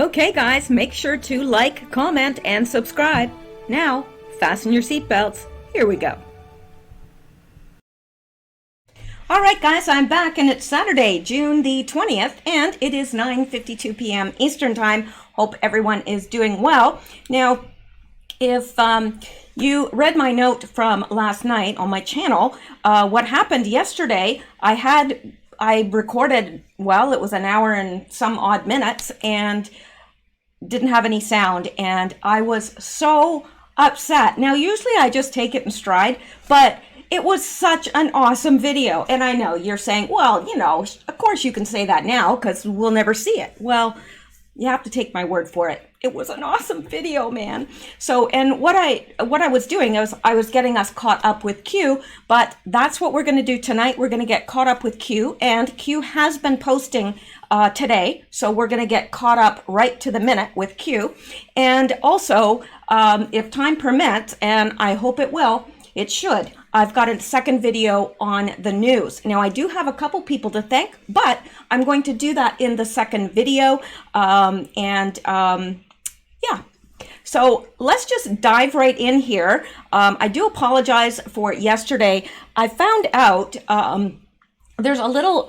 Okay guys, make sure to like, comment, and subscribe. Now, fasten your seatbelts. Here we go. Alright guys, I'm back and it's Saturday, June the 20th, and it is 9:52 p.m. Eastern Time. Hope everyone is doing well. Now, if you read my note from last night on my channel, what happened yesterday, I recorded, well, it was an hour and some odd minutes and didn't have any sound, and I was so upset. Now, usually I just take it in stride, but it was such an awesome video. And I know you're saying, well, you know, of course you can say that now because we'll never see it. Well, you have to take my word for it. It was an awesome video, man. So, and what I was doing is I was getting us caught up with Q, but that's what we're going to do tonight. We're going to get caught up with Q, and Q has been posting today. So we're going to get caught up right to the minute with Q. And also, if time permits, and I hope it will, it should, I've got a second video on the news. Now, I do have a couple people to thank, but I'm going to do that in the second video. Yeah, so let's just dive right in here. I do apologize for yesterday. I found out there's a little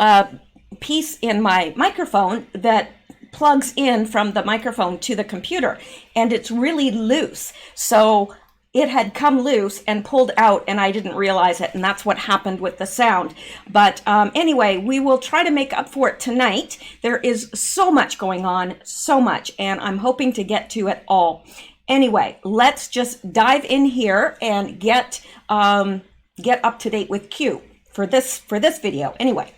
piece in my microphone that plugs in from the microphone to the computer, and it's really loose. So it had come loose and pulled out, and I didn't realize it, and that's what happened with the sound. But anyway, we will try to make up for it tonight. There is so much going on, so much, and I'm hoping to get to it all. Anyway, let's just dive in here and get up to date with Q for this video. Anyway,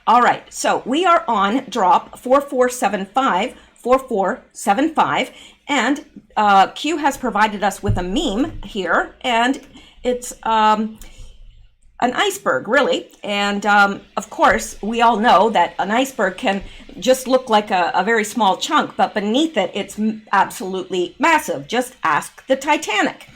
all right, so we are on drop 4475, and Q has provided us with a meme here, and it's an iceberg, really. And of course, we all know that an iceberg can just look like a very small chunk, but beneath it, it's absolutely massive. Just ask the Titanic.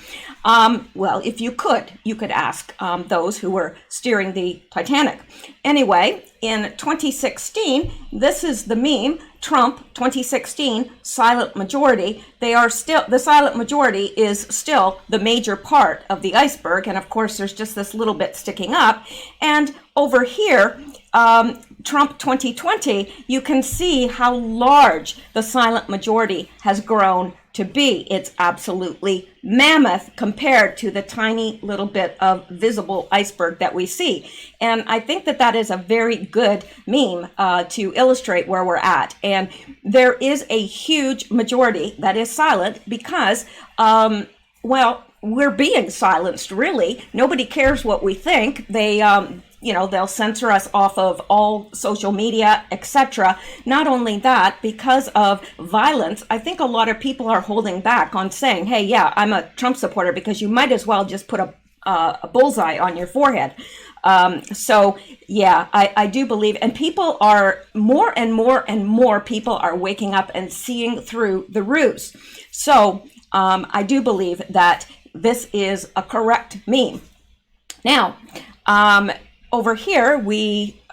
Well, if you could ask those who were steering the Titanic. Anyway, in 2016, this is the meme, Trump 2016 silent majority. The silent majority is still the major part of the iceberg. And of course, there's just this little bit sticking up. And over here, Trump 2020, you can see how large the silent majority has grown to be. It's absolutely mammoth compared to the tiny little bit of visible iceberg that we see. And I think that that is a very good meme to illustrate where we're at. And there is a huge majority that is silent because, well, we're being silenced, really. Nobody cares what we think. You know, they'll censor us off of all social media, etc. Not only that, because of violence, I think a lot of people are holding back on saying, hey, yeah, I'm a Trump supporter, because you might as well just put a bullseye on your forehead. So, yeah, I do believe, and people are, more and more people are waking up and seeing through the ruse. So, I do believe that this is a correct meme. Now, over here,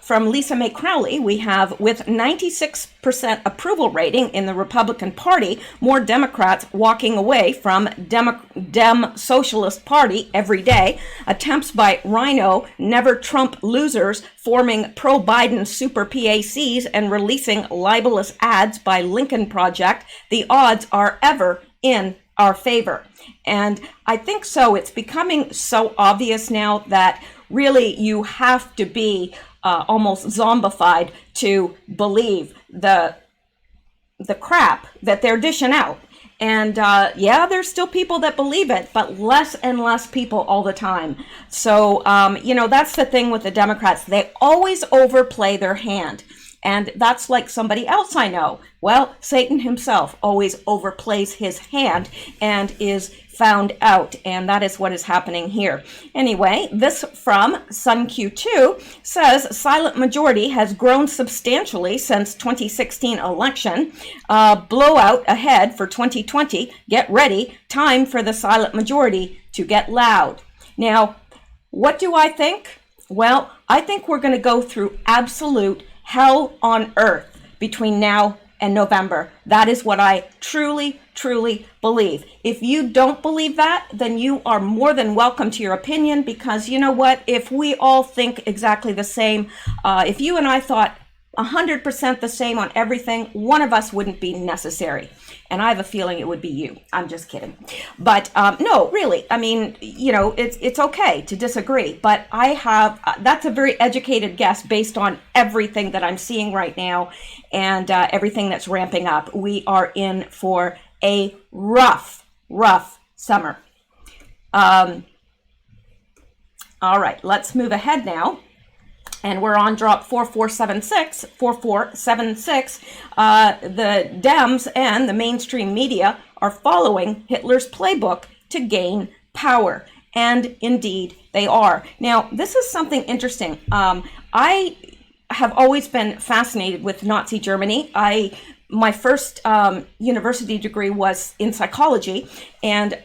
from Lisa Mae Crowley, we have, with 96% approval rating in the Republican Party, more Democrats walking away from Dem Socialist Party every day. Attempts by Rhino, Never Trump losers, forming pro-Biden super PACs and releasing libelous ads by Lincoln Project. The odds are ever in our favor. And I think so. It's becoming so obvious now that really you have to be almost zombified to believe the crap that they're dishing out. And yeah, there's still people that believe it, but less and less people all the time. So, you know, that's the thing with the Democrats. They always overplay their hand. And that's like somebody else I know. Well, Satan himself always overplays his hand and is found out, and that is what is happening here. Anyway, this from SunQ2 says silent majority has grown substantially since 2016 election. Blowout ahead for 2020. Get ready. Time for the silent majority to get loud. Now, what do I think? Well, I think we're going to go through absolute hell on earth between now and November. That is what I truly, truly believe. If you don't believe that, then you are more than welcome to your opinion, because you know what? If we all think exactly the same, if you and I thought 100% the same on everything, one of us wouldn't be necessary. And I have a feeling it would be you. I'm just kidding. But no, really, I mean, you know, it's okay to disagree. But I have, that's a very educated guess based on everything that I'm seeing right now and everything that's ramping up. We are in for a rough summer. All right, let's move ahead now. And we're on drop 4476. 4476. The Dems and the mainstream media are following Hitler's playbook to gain power. And indeed, they are. Now, this is something interesting. I have always been fascinated with Nazi Germany. My first university degree was in psychology, and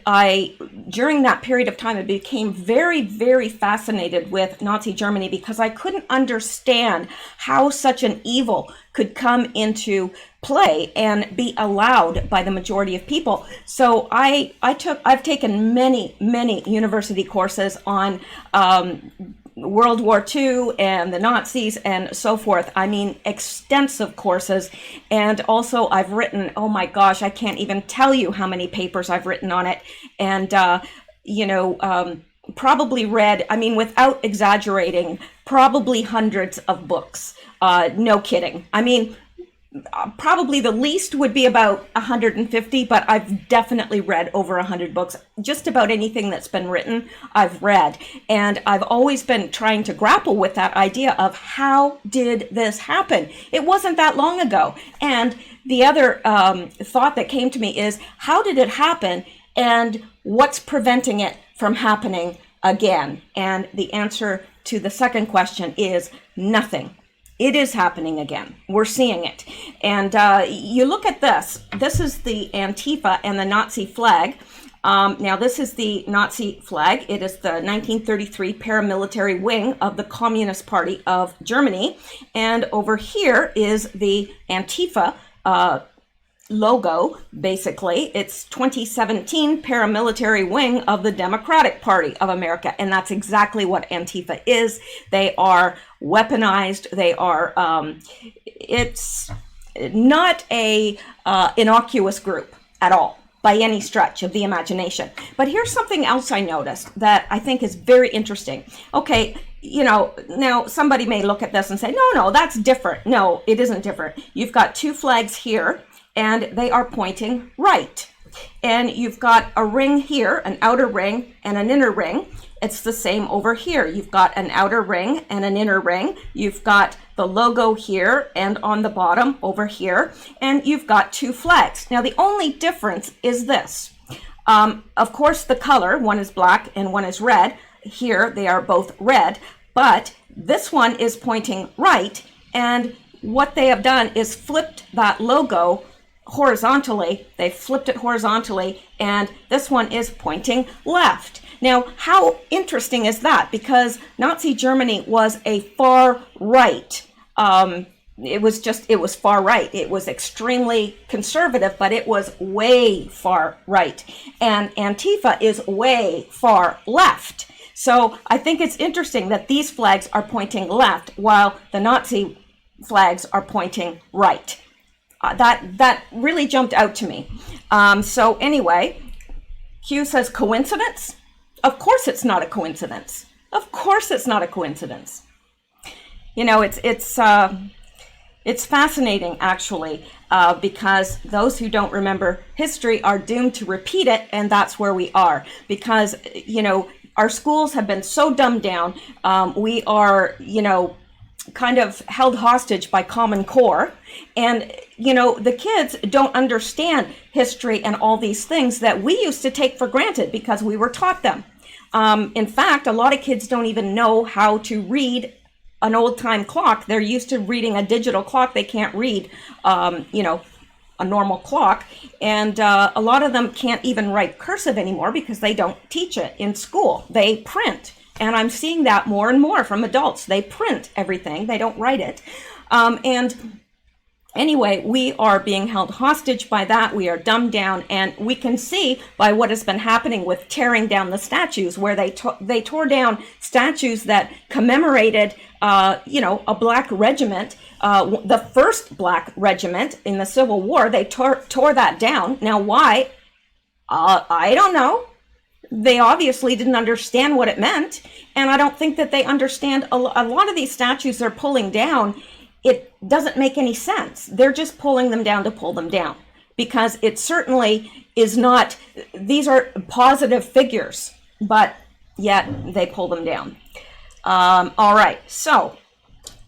during that period of time, I became very, very fascinated with Nazi Germany because I couldn't understand how such an evil could come into play and be allowed by the majority of people. So I've taken many university courses on World War II and the Nazis and so forth. I mean, extensive courses. And also I've written, oh my gosh, I can't even tell you how many papers I've written on it. And, probably read, I mean, without exaggerating, probably hundreds of books. No kidding. I mean, probably the least would be about 150, but I've definitely read over 100 books. Just about anything that's been written, I've read. And I've always been trying to grapple with that idea of how did this happen? It wasn't that long ago. And the other thought that came to me is, how did it happen? And what's preventing it from happening again? And the answer to the second question is nothing. It is happening again. We're seeing it. And you look at this. This is the Antifa and the Nazi flag. Now, this is the Nazi flag. It is the 1933 paramilitary wing of the Communist Party of Germany. And over here is the Antifa logo, basically. It's 2017 paramilitary wing of the Democratic Party of America. And that's exactly what Antifa is. They are weaponized. They are, it's not a innocuous group at all by any stretch of the imagination. But here's something else I noticed that I think is very interesting. Okay, you know, now somebody may look at this and say, no, that's different. No, it isn't different. You've got two flags here, and they are pointing right. And you've got a ring here, an outer ring and an inner ring. It's the same over here. You've got an outer ring and an inner ring. You've got the logo here and on the bottom over here. And you've got two flags. Now, the only difference is this. Of course, the color, one is black and one is red. Here, they are both red. But this one is pointing right. And what they have done is flipped that logo horizontally. They flipped it horizontally, and this one is pointing left. Now, how interesting is that? Because Nazi Germany was a far right. It was far right. It was extremely conservative, but it was way far right. And Antifa is way far left. So I think it's interesting that these flags are pointing left while the Nazi flags are pointing right. That really jumped out to me. So anyway, Q says coincidence? Of course it's not a coincidence. Of course it's not a coincidence. You know, it's fascinating actually, because those who don't remember history are doomed to repeat it, and that's where we are. Because, you know, our schools have been so dumbed down. We are, you know, kind of held hostage by Common Core. And, you know, the kids don't understand history and all these things that we used to take for granted because we were taught them. In fact, a lot of kids don't even know how to read an old time clock. They're used to reading a digital clock. They can't read, you know, a normal clock. And a lot of them can't even write cursive anymore because they don't teach it in school. They print. And I'm seeing that more and more from adults. They print everything. They don't write it. And Anyway, we are being held hostage by that. We are dumbed down, and we can see by what has been happening with tearing down the statues, where they tore down statues that commemorated, a black regiment, the first black regiment in the Civil War. They tore that down. Now, why? I don't know. They obviously didn't understand what it meant, and I don't think that they understand a lot of these statues they're pulling down. It doesn't make any sense. They're just pulling them down to pull them down, because it certainly is not, these are positive figures, but yet they pull them down. All right, so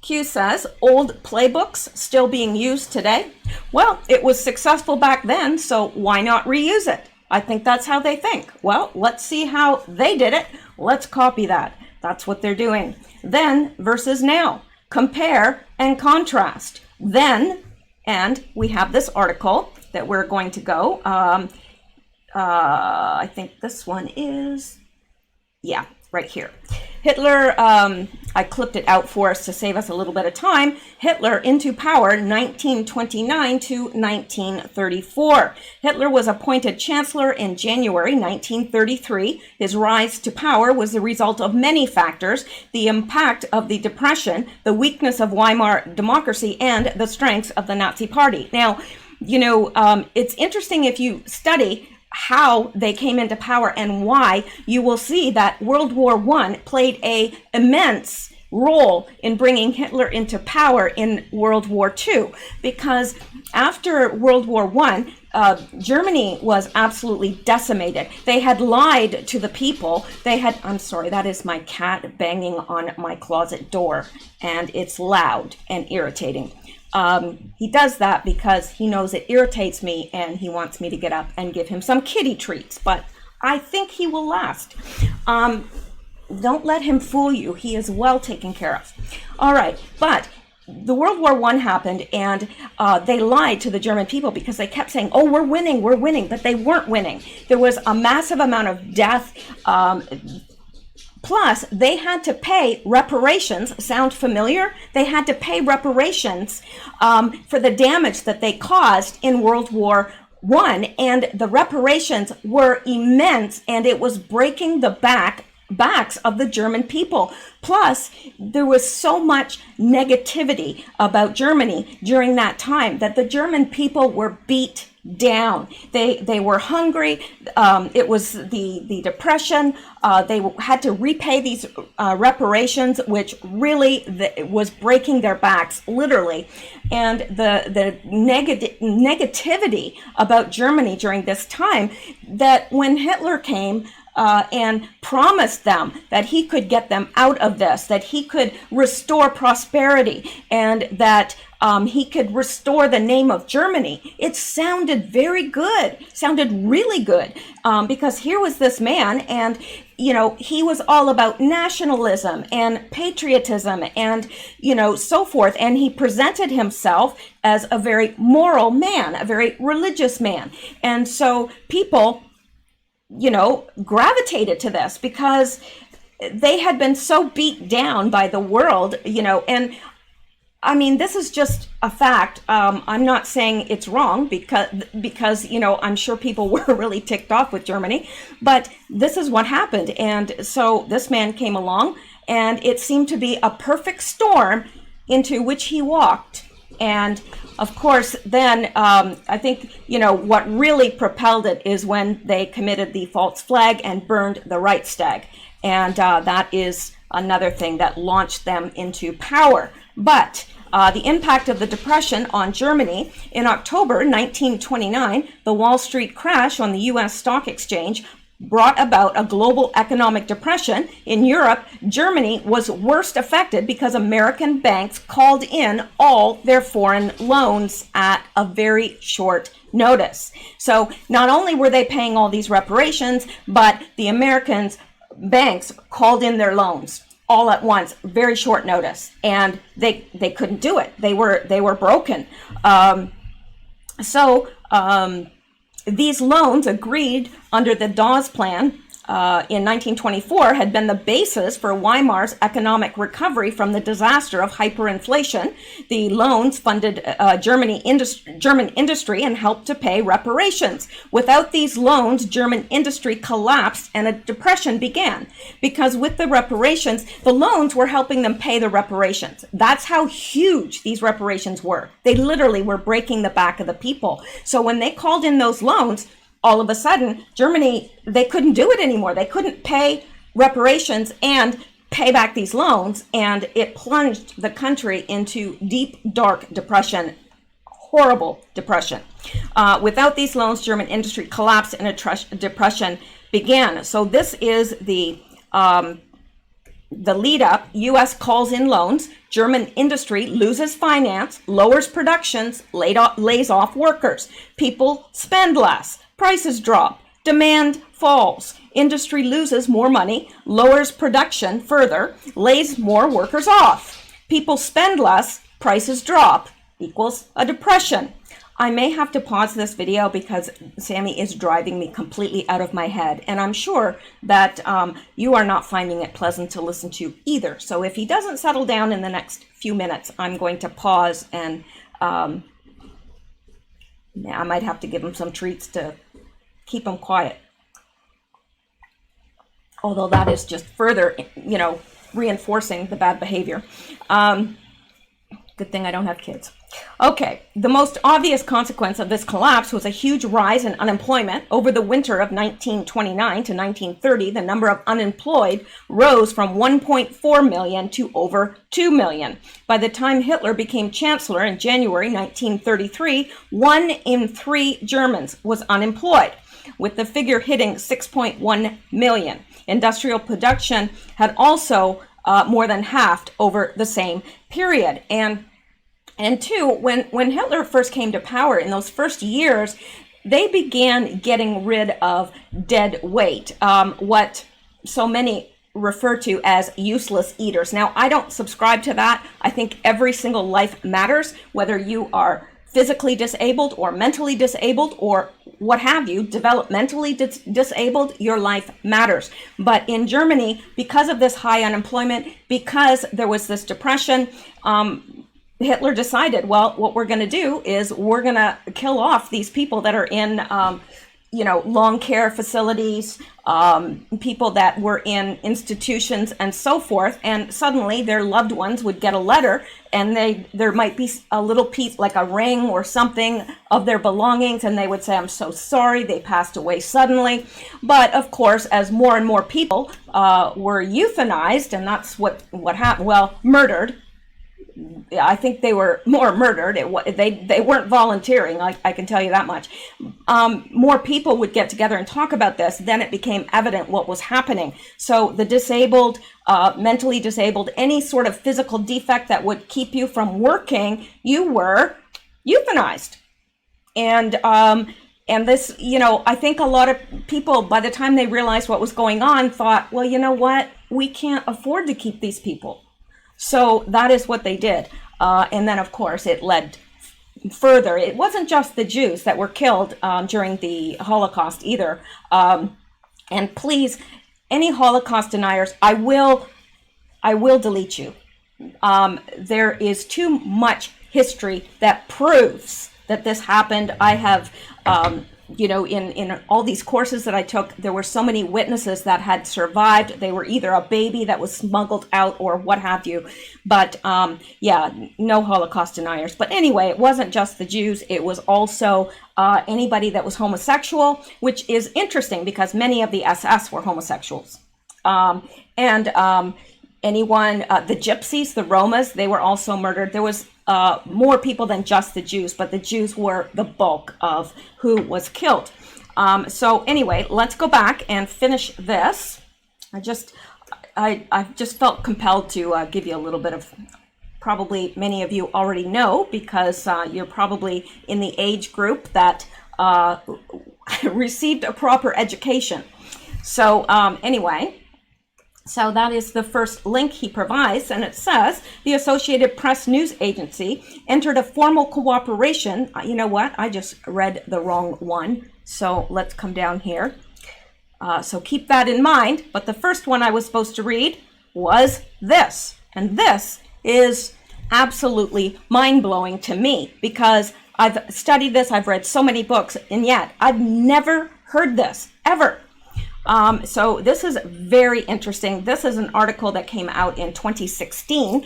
Q says, old playbooks still being used today? Well, it was successful back then, so why not reuse it? I think that's how they think. Well, let's see how they did it. Let's copy that. That's what they're doing. Then versus now. Compare and contrast. Then, and we have this article that we're going to go. I think this one is, yeah, right here. Hitler, I clipped it out for us to save us a little bit of time. Hitler into power, 1929 to 1934. Hitler was appointed chancellor in January 1933. His rise to power was the result of many factors: the impact of the Depression, the weakness of Weimar democracy, and the strengths of the Nazi Party. Now, it's interesting if you study how they came into power and why. You will see that World War I played an immense role in bringing Hitler into power in World War II, because after World War I, Germany was absolutely decimated. They had lied to the people. I'm sorry, that is my cat banging on my closet door, and it's loud and irritating. He does that because he knows it irritates me, and he wants me to get up and give him some kitty treats, but I think he will last. Don't let him fool you. He is well taken care of. All right, but the World War I happened, and they lied to the German people because they kept saying, oh, we're winning, but they weren't winning. There was a massive amount of death. Plus, they had to pay reparations. Sound familiar? They had to pay reparations for the damage that they caused in World War I, and the reparations were immense, and it was breaking the backs of the German people. Plus, there was so much negativity about Germany during that time that the German people were beat down. They were hungry. It was the Depression. They had to repay these reparations, which really was breaking their backs, literally. And the negativity about Germany during this time, that when Hitler came and promised them that he could get them out of this, that he could restore prosperity, and that he could restore the name of Germany. It sounded very good, sounded really good, because here was this man, and he was all about nationalism and patriotism and so forth, and he presented himself as a very moral man, a very religious man, and so people gravitated to this because they had been so beat down by the world, and I mean, this is just a fact. I'm not saying it's wrong because I'm sure people were really ticked off with Germany, but this is what happened. And so this man came along, and it seemed to be a perfect storm into which he walked. And of course, then I think, what really propelled it is when they committed the false flag and burned the Reichstag. And that is another thing that launched them into power. But the impact of the Depression on Germany: in October 1929, the Wall Street crash on the U.S. stock exchange brought about a global economic depression. In Europe, Germany was worst affected because American banks called in all their foreign loans at a very short notice. So not only were they paying all these reparations, but the Americans' banks called in their loans all at once, very short notice, and they couldn't do it. They were broken. These loans, agreed under the Dawes Plan, in 1924 had been the basis for Weimar's economic recovery from the disaster of hyperinflation. The loans funded German industry and helped to pay reparations. Without these loans, German industry collapsed and a depression began, because with the reparations, the loans were helping them pay the reparations. That's how huge these reparations were. They literally were breaking the back of the people. So when they called in those loans, all of a sudden, Germany, they couldn't do it anymore. They couldn't pay reparations and pay back these loans, and it plunged the country into deep, dark depression, horrible depression. Without these loans, German industry collapsed and a depression began. So this is the lead up. U.S. calls in loans. German industry loses finance, lowers productions, lays off workers. People spend less. Prices drop, demand falls, industry loses more money, lowers production further, lays more workers off. People spend less, prices drop, equals a depression. I may have to pause this video because Sammy is driving me completely out of my head, and I'm sure that you are not finding it pleasant to listen to either. So if he doesn't settle down in the next few minutes, I'm going to pause, and I might have to give him some treats to keep him quiet. Although that is just further, reinforcing the bad behavior. Good thing I don't have kids. Okay, the most obvious consequence of this collapse was a huge rise in unemployment. Over the winter of 1929 to 1930, the number of unemployed rose from 1.4 million to over 2 million. By the time Hitler became chancellor in January 1933, 1 in 3 Germans was unemployed, with the figure hitting 6.1 million. Industrial production had also more than halved over the same period. And two, when Hitler first came to power in those first years, they began getting rid of dead weight, what so many refer to as useless eaters. Now, I don't subscribe to that. I think every single life matters, whether you are physically disabled or mentally disabled or what have you, developmentally disabled, your life matters. But in Germany, because of this high unemployment, because there was this depression, Hitler decided, well, what we're going to do is we're going to kill off these people that are in, long care facilities, people that were in institutions and so forth. And suddenly their loved ones would get a letter, and there might be a little piece, like a ring or something of their belongings, and they would say, I'm so sorry, they passed away suddenly. But of course, as more and more people were euthanized, and that's what happened, well, murdered. I think they were more murdered. They weren't volunteering, I can tell you that much. More people would get together and talk about this. Then it became evident what was happening. So the disabled, mentally disabled, any sort of physical defect that would keep you from working, you were euthanized. And this, I think a lot of people, by the time they realized what was going on, thought, well, you know what? We can't afford to keep these people. So that is what they did. And then, of course, it led further. It wasn't just the Jews that were killed during the Holocaust either. And please, any Holocaust deniers, I will delete you. There is too much history that proves that this happened. I have, in all these courses that I took, there were so many witnesses that had survived. They were either a baby that was smuggled out or what have you. But no Holocaust deniers. But anyway, it wasn't just the Jews. It was also anybody that was homosexual, which is interesting because many of the SS were homosexuals. Anyone, the Gypsies, the Romas, they were also murdered. There was more people than just the Jews, but the Jews were the bulk of who was killed. So anyway, let's go back and finish this. I just felt compelled to give you a little bit of, probably many of you already know because you're probably in the age group that received a proper education. So anyway. So that is the first link he provides, and it says the Associated Press news agency entered a formal cooperation. You know what? I just read the wrong one. So let's come down here. So keep that in mind. But the first one I was supposed to read was this. And this is absolutely mind-blowing to me because I've studied this, I've read so many books, and yet I've never heard this, ever. So this is very interesting. This is an article that came out in 2016,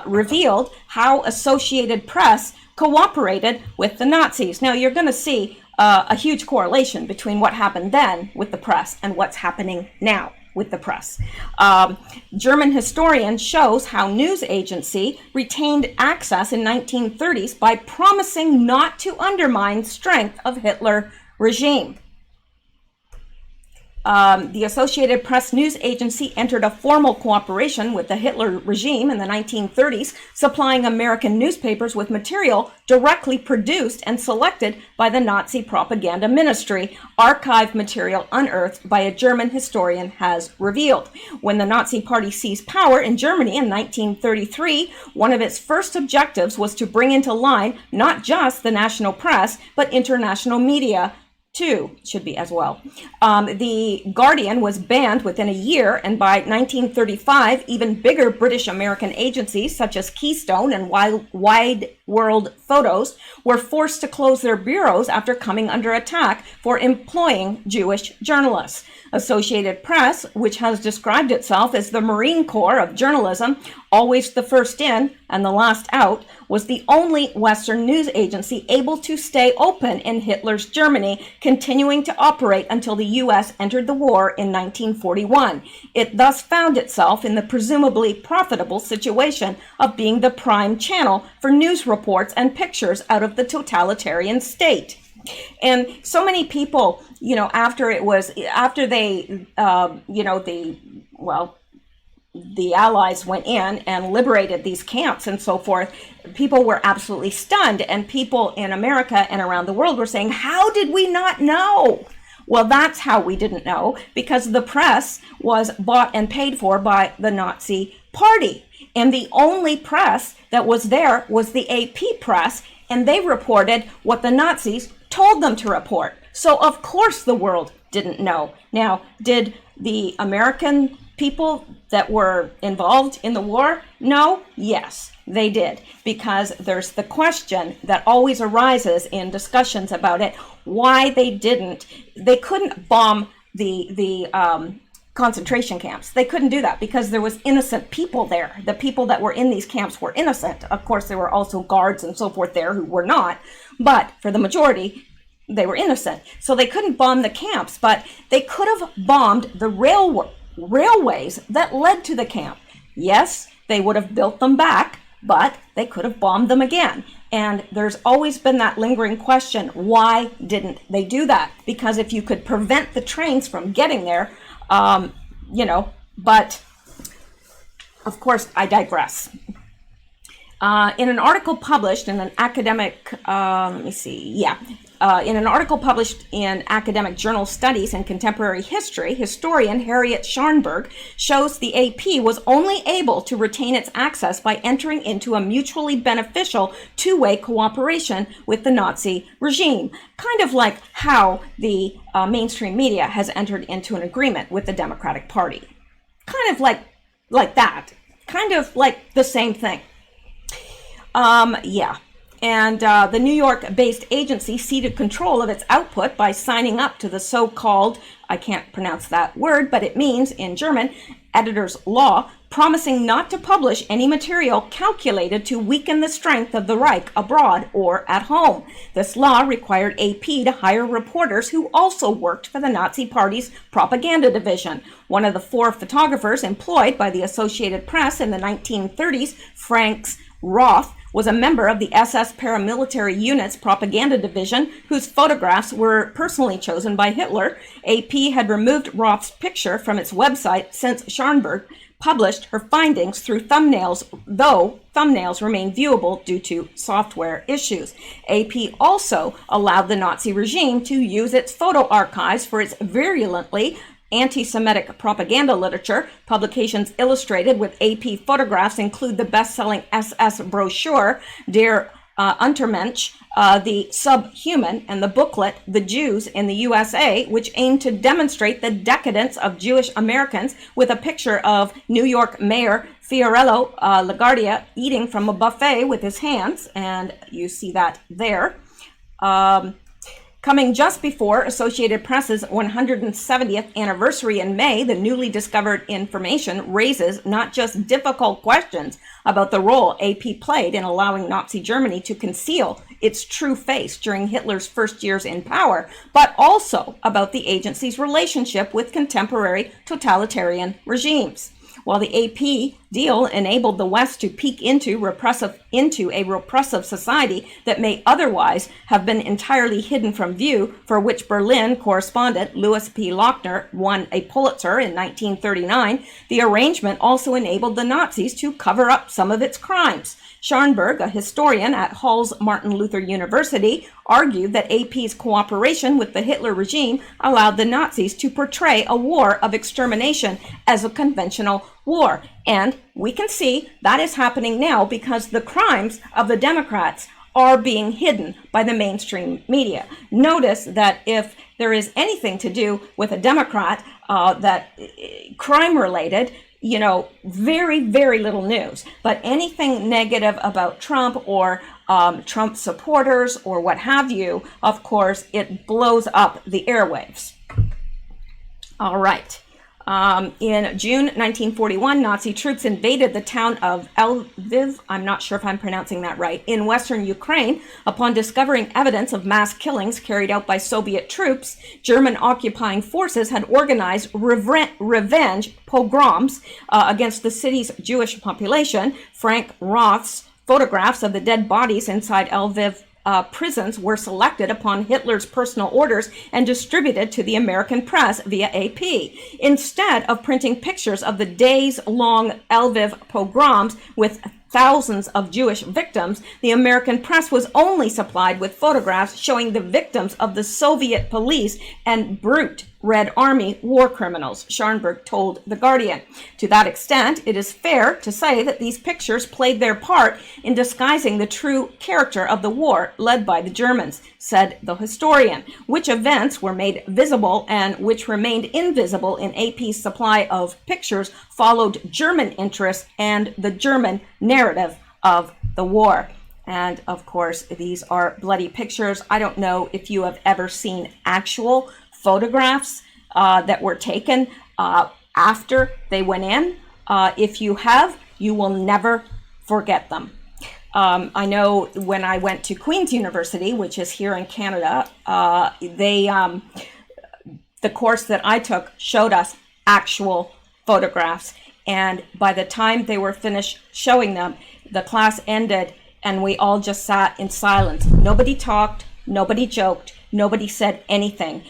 revealed how Associated Press cooperated with the Nazis. Now you're going to see a huge correlation between what happened then with the press and what's happening now with the press. German historian shows how news agency retained access in 1930s by promising not to undermine strength of Hitler regime. The Associated Press news agency entered a formal cooperation with the Hitler regime in the 1930s, supplying American newspapers with material directly produced and selected by the Nazi propaganda ministry. Archive material unearthed by a German historian has revealed. When the Nazi Party seized power in Germany in 1933, one of its first objectives was to bring into line not just the national press, but international media, too, should be as well. The Guardian was banned within a year, and by 1935, even bigger British American agencies such as Keystone and Wide World Photos were forced to close their bureaus after coming under attack for employing Jewish journalists. Associated Press, which has described itself as the Marine Corps of journalism, always the first in and the last out, was the only Western news agency able to stay open in Hitler's Germany, continuing to operate until the U.S. entered the war in 1941. It thus found itself in the presumably profitable situation of being the prime channel for news reports and pictures out of the totalitarian state. And so many people, after the Allies went in and liberated these camps and so forth, people were absolutely stunned. And people in America and around the world were saying, how did we not know? Well, that's how we didn't know, because the press was bought and paid for by the Nazi Party. And the only press that was there was the AP press, and they reported what the Nazis told them to report. So of course the world didn't know. Now, did the American people that were involved in the war know? Yes, they did, because there's the question that always arises in discussions about it, why they couldn't bomb the concentration camps. They couldn't do that because there was innocent people there. The people that were in these camps were innocent. Of course, there were also guards and so forth there who were not, but for the majority, they were innocent. So they couldn't bomb the camps, but they could have bombed the railways that led to the camp. Yes, they would have built them back, but they could have bombed them again. And there's always been that lingering question, why didn't they do that? Because if you could prevent the trains from getting there, but of course I digress. In an article published in an academic, in an article published in Academic Journal Studies in Contemporary History, historian Harriet Scharnberg shows the AP was only able to retain its access by entering into a mutually beneficial two-way cooperation with the Nazi regime, kind of like how the mainstream media has entered into an agreement with the Democratic Party. Kind of like that. Kind of like the same thing. And the New York-based agency ceded control of its output by signing up to the so-called, I can't pronounce that word, but it means, in German, editor's law, promising not to publish any material calculated to weaken the strength of the Reich abroad or at home. This law required AP to hire reporters who also worked for the Nazi Party's propaganda division. One of the 4 photographers employed by the Associated Press in the 1930s, Franz Roth, was a member of the SS paramilitary unit's propaganda division, whose photographs were personally chosen by Hitler. AP had removed Roth's picture from its website since Scharnberg published her findings through thumbnails, though thumbnails remain viewable due to software issues. AP also allowed the Nazi regime to use its photo archives for its virulently anti-Semitic propaganda literature. Publications illustrated with AP photographs include the best-selling SS brochure, Der Untermensch, The Subhuman, and the booklet, The Jews in the USA, which aimed to demonstrate the decadence of Jewish Americans with a picture of New York Mayor Fiorello LaGuardia eating from a buffet with his hands, and you see that there. Coming just before Associated Press's 170th anniversary in May, the newly discovered information raises not just difficult questions about the role AP played in allowing Nazi Germany to conceal its true face during Hitler's first years in power, but also about the agency's relationship with contemporary totalitarian regimes. While the AP deal enabled the West to peek into a repressive society that may otherwise have been entirely hidden from view, for which Berlin correspondent Louis P. Lochner won a Pulitzer in 1939, the arrangement also enabled the Nazis to cover up some of its crimes. Scharnberg, a historian at Hull's Martin Luther University, argued that AP's cooperation with the Hitler regime allowed the Nazis to portray a war of extermination as a conventional war. And we can see that is happening now because the crimes of the Democrats are being hidden by the mainstream media. Notice that if there is anything to do with a Democrat that crime related, very, very little news. But anything negative about Trump or Trump supporters or what have you, of course, it blows up the airwaves. All right. In June 1941, Nazi troops invaded the town of Lviv, I'm not sure if I'm pronouncing that right, in western Ukraine. Upon discovering evidence of mass killings carried out by Soviet troops, German occupying forces had organized revenge pogroms against the city's Jewish population. Frank Roth's photographs of the dead bodies inside Lviv prisons were selected upon Hitler's personal orders and distributed to the American press via AP. Instead of printing pictures of the days-long Lviv pogroms with thousands of Jewish victims, the American press was only supplied with photographs showing the victims of the Soviet police and brute Red Army war criminals, Scharnberg told The Guardian. To that extent, it is fair to say that these pictures played their part in disguising the true character of the war led by the Germans, said the historian. Which events were made visible and which remained invisible in AP's supply of pictures followed German interests and the German narrative of the war. And of course, these are bloody pictures. I don't know if you have ever seen actual photographs that were taken after they went in. If you have, you will never forget them. I know when I went to Queen's University, which is here in Canada, the course that I took showed us actual photographs. And by the time they were finished showing them, the class ended and we all just sat in silence. Nobody talked, nobody joked, nobody said anything.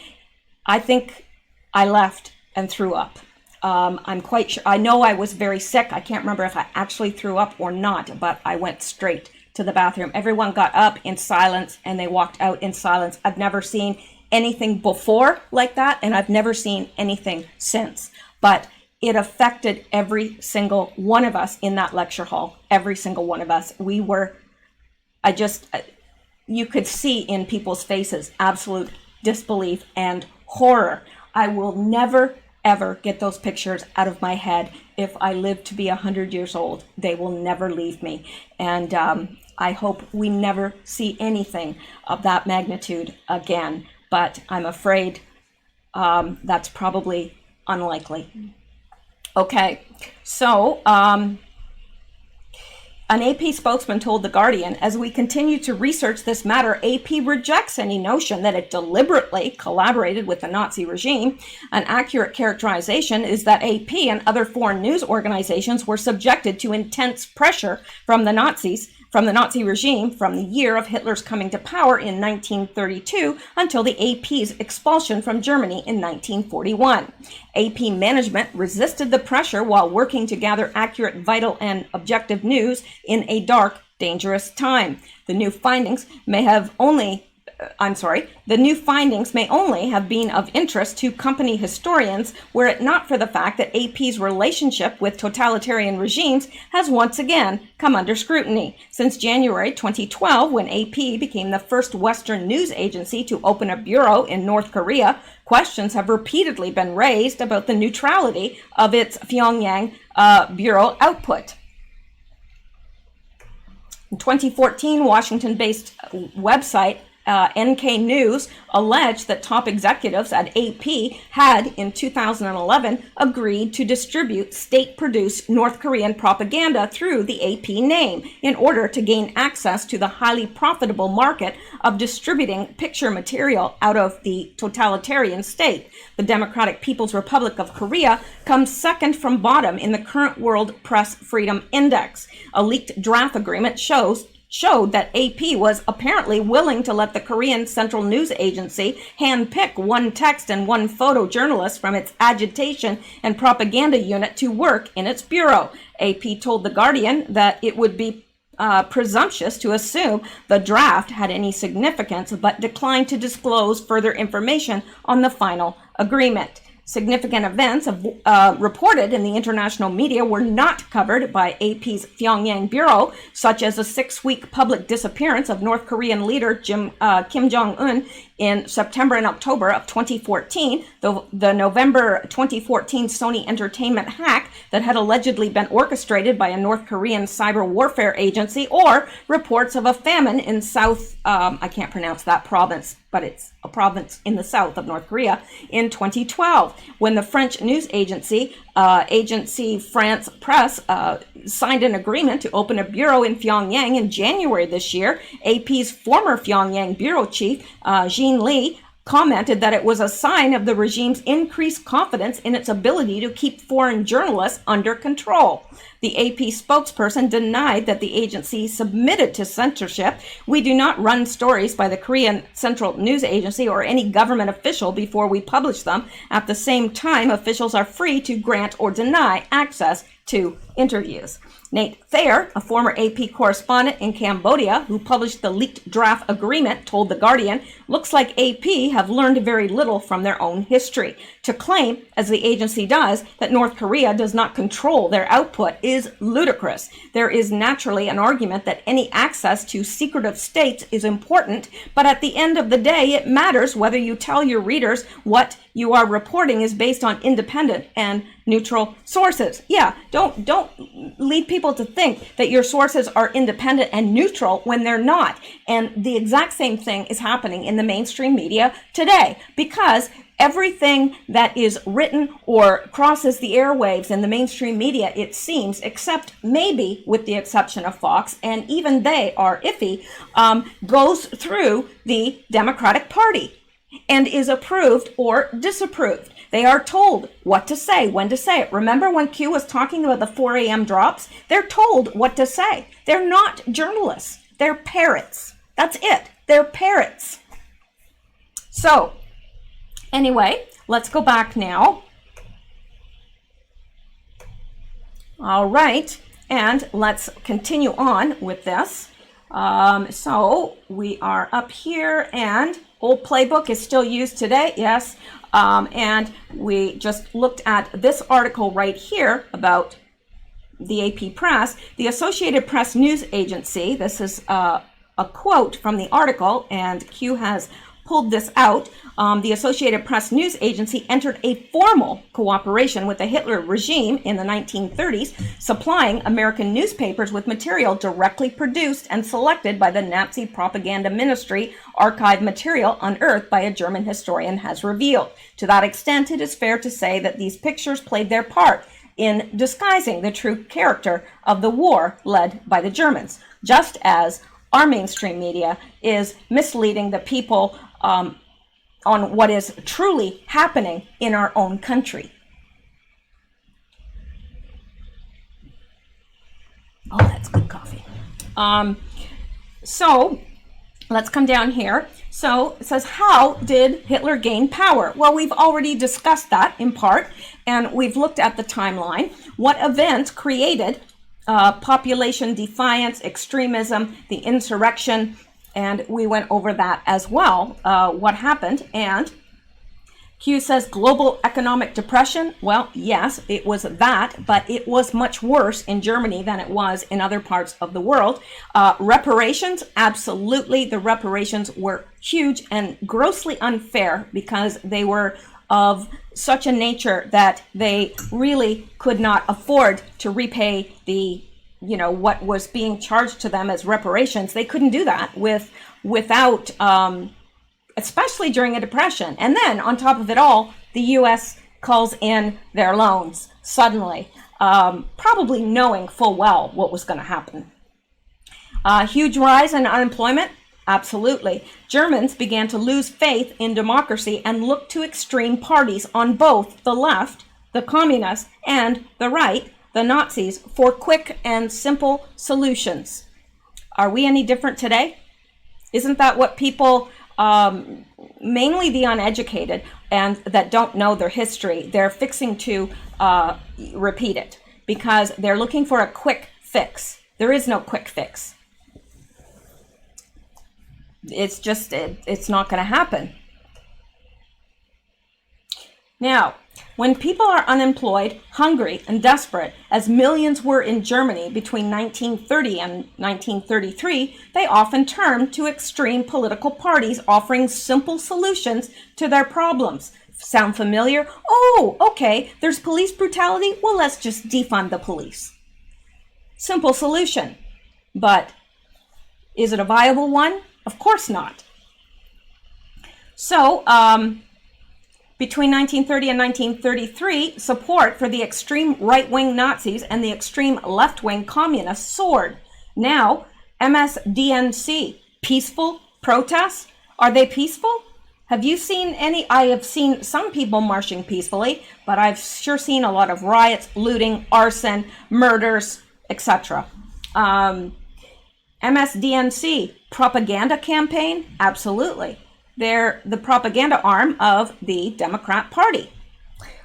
I think I left and threw up. I'm quite sure. I know I was very sick. I can't remember if I actually threw up or not, but I went straight to the bathroom. Everyone got up in silence and they walked out in silence. I've never seen anything before like that, and I've never seen anything since. But it affected every single one of us in that lecture hall. Every single one of us. You could see in people's faces absolute disbelief and horror. I will never, ever get those pictures out of my head. If I live to be 100 years old, they will never leave me. And I hope we never see anything of that magnitude again. But I'm afraid that's probably unlikely. Okay, so an AP spokesman told The Guardian, as we continue to research this matter, AP rejects any notion that it deliberately collaborated with the Nazi regime. An accurate characterization is that AP and other foreign news organizations were subjected to intense pressure from the Nazi regime from the year of Hitler's coming to power in 1932 until the AP's expulsion from Germany in 1941. AP management resisted the pressure while working to gather accurate, vital, and objective news in a dark, dangerous time. The new findings may have only the new findings may only have been of interest to company historians were it not for the fact that AP's relationship with totalitarian regimes has once again come under scrutiny. Since January 2012, when AP became the first Western news agency to open a bureau in North Korea, questions have repeatedly been raised about the neutrality of its Pyongyang bureau output. In 2014, Washington-based website NK News alleged that top executives at AP had, in 2011, agreed to distribute state-produced North Korean propaganda through the AP name in order to gain access to the highly profitable market of distributing picture material out of the totalitarian state. The Democratic People's Republic of Korea comes second from bottom in the current World Press Freedom Index. A leaked draft agreement showed that AP was apparently willing to let the Korean Central News Agency handpick one text and one photojournalist from its agitation and propaganda unit to work in its bureau. AP told The Guardian that it would be presumptuous to assume the draft had any significance, but declined to disclose further information on the final agreement. Significant events reported in the international media were not covered by AP's Pyongyang bureau, such as a 6-week public disappearance of North Korean leader Kim Jong-un in September and October of 2014, the November 2014 Sony Entertainment hack that had allegedly been orchestrated by a North Korean cyber warfare agency, or reports of a famine in South, I can't pronounce that province, but it's a province in the south of North Korea, in 2012, when the French news agency, Agence France Presse, signed an agreement to open a bureau in Pyongyang in January this year. AP's former Pyongyang bureau chief, Jean Lee, commented that it was a sign of the regime's increased confidence in its ability to keep foreign journalists under control. The AP spokesperson denied that the agency submitted to censorship. "We do not run stories by the Korean Central News Agency or any government official before we publish them. At the same time, officials are free to grant or deny access to interviews." Nate Thayer, a former AP correspondent in Cambodia who published the leaked draft agreement, told The Guardian, "Looks like AP have learned very little from their own history. To claim, as the agency does, that North Korea does not control their output is ludicrous. There is naturally an argument that any access to secretive states is important, but at the end of the day, it matters whether you tell your readers what you are reporting is based on independent and neutral sources." Yeah, don't lead people to think that your sources are independent and neutral when they're not. And the exact same thing is happening in the mainstream media today, because everything that is written or crosses the airwaves in the mainstream media, it seems, except maybe with the exception of Fox, and even they are iffy, goes through the Democratic Party and is approved or disapproved. They are told what to say, when to say it. Remember when Q was talking about the 4 a.m. drops? They're told what to say. They're not journalists. They're parrots. That's it. They're parrots. So, anyway, let's go back now. All right, and let's continue on with this. So we are up here, and old playbook is still used today, yes. And we just looked at this article right here about the AP Press. The Associated Press News Agency, this is a quote from the article, and Q has pulled this out. The Associated Press News Agency entered a formal cooperation with the Hitler regime in the 1930s, supplying American newspapers with material directly produced and selected by the Nazi propaganda ministry. Archived material unearthed by a German historian has revealed. To that extent, it is fair to say that these pictures played their part in disguising the true character of the war led by the Germans, just as our mainstream media is misleading the people on what is truly happening in our own country. Oh, that's good coffee. So let's come down here. So it says, how did Hitler gain power? Well, we've already discussed that in part, and we've looked at the timeline. What events created population defiance, extremism, the insurrection, And we went over that as well, what happened. And Q says global economic depression. Well, yes, it was that, but it was much worse in Germany than it was in other parts of the world. Reparations, absolutely. The reparations were huge and grossly unfair because they were of such a nature that they really could not afford to repay the, what was being charged to them as reparations. They couldn't do that without especially during a depression. And then on top of it all, the U.S. calls in their loans suddenly, probably knowing full well what was going to happen. Huge rise in unemployment. Absolutely. Germans began to lose faith in democracy and look to extreme parties on both the left, the communists, and the right, the Nazis, for quick and simple solutions. Are we any different today? Isn't that what people, mainly the uneducated and that don't know their history, they're fixing to repeat it because they're looking for a quick fix. There is no quick fix. It's just, it's not going to happen. Now, when people are unemployed, hungry, and desperate, as millions were in Germany between 1930 and 1933, they often turn to extreme political parties offering simple solutions to their problems. Sound familiar? Oh, okay, there's police brutality. Well, let's just defund the police. Simple solution. But is it a viable one? Of course not. So, between 1930 and 1933, support for the extreme right-wing Nazis and the extreme left-wing communists soared. Now, MSDNC, peaceful protests? Are they peaceful? Have you seen any? I have seen some people marching peacefully, but I've sure seen a lot of riots, looting, arson, murders, etc. MSDNC, propaganda campaign? Absolutely. They're the propaganda arm of the Democrat Party.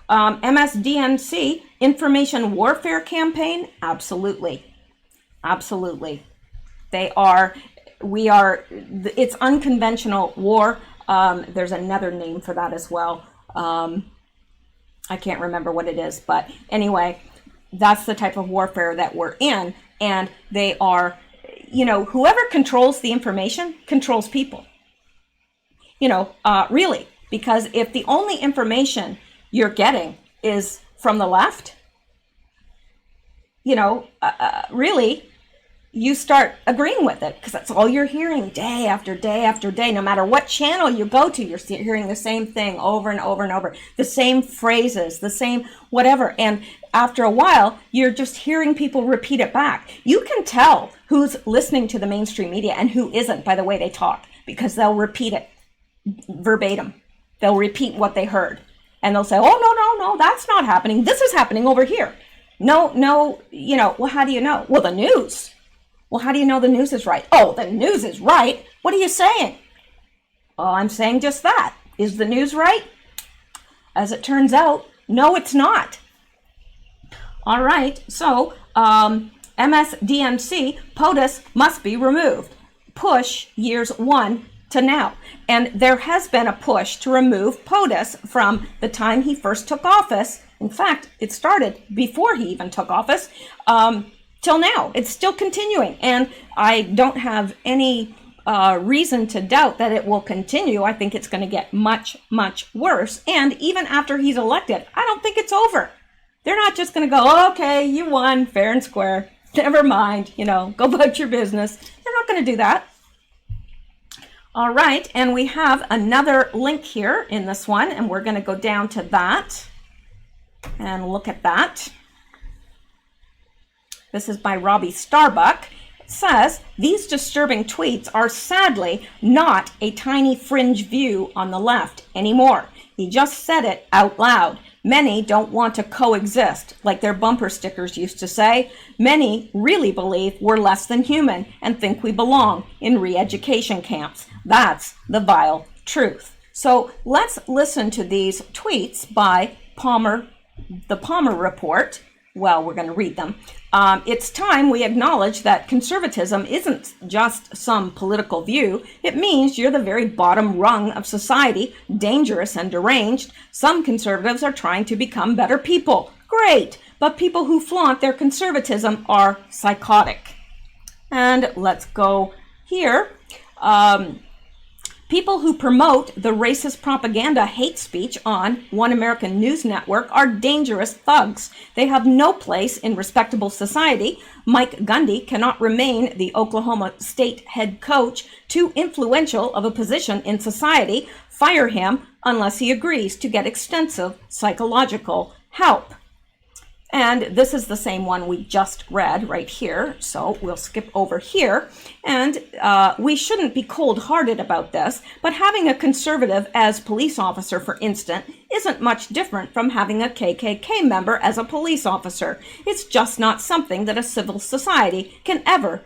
MSDNC, information warfare campaign? Absolutely. Absolutely. It's unconventional war. There's another name for that as well. I can't remember what it is, but anyway, that's the type of warfare that we're in. And they are, whoever controls the information controls people. Really, because if the only information you're getting is from the left, really, you start agreeing with it because that's all you're hearing day after day after day. No matter what channel you go to, you're hearing the same thing over and over and over, the same phrases, the same whatever. And after a while, you're just hearing people repeat it back. You can tell who's listening to the mainstream media and who isn't by the way they talk, because they'll repeat it verbatim. They'll repeat what they heard and they'll say, oh, no, that's not happening. This is happening over here. No, well, how do you know? Well, the news. Well, how do you know the news is right? Oh, the news is right. What are you saying? Well, I'm saying just that. Is the news right? As it turns out, no, it's not. All right. So, MSDNC, POTUS must be removed. Push years 1 to now. And there has been a push to remove POTUS from the time he first took office. In fact, it started before he even took office. Till now, it's still continuing, and I don't have any reason to doubt that it will continue. I think it's going to get much, much worse, and even after he's elected, I don't think it's over. They're not just going to go, okay, you won, fair and square, never mind, go about your business. They're not going to do that. All right, and we have another link here in this one, and we're going to go down to that and look at that. This is by Robbie Starbuck. It says, these disturbing tweets are sadly not a tiny fringe view on the left anymore. He just said it out loud. Many don't want to coexist, like their bumper stickers used to say. Many really believe we're less than human and think we belong in re-education camps. That's the vile truth. So let's listen to these tweets by Palmer, the Palmer Report. well, we're going to read them. It's time we acknowledge that conservatism isn't just some political view. It means you're the very bottom rung of society, dangerous and deranged. Some conservatives are trying to become better people. Great, but people who flaunt their conservatism are psychotic. And let's go here. People who promote the racist propaganda hate speech on One American News Network are dangerous thugs. They have no place in respectable society. Mike Gundy cannot remain the Oklahoma State head coach, too influential of a position in society. Fire him unless he agrees to get extensive psychological help. And this is the same one we just read right here, so we'll skip over here. And we shouldn't be cold-hearted about this, but having a conservative as police officer, for instance, isn't much different from having a KKK member as a police officer. It's just not something that a civil society can ever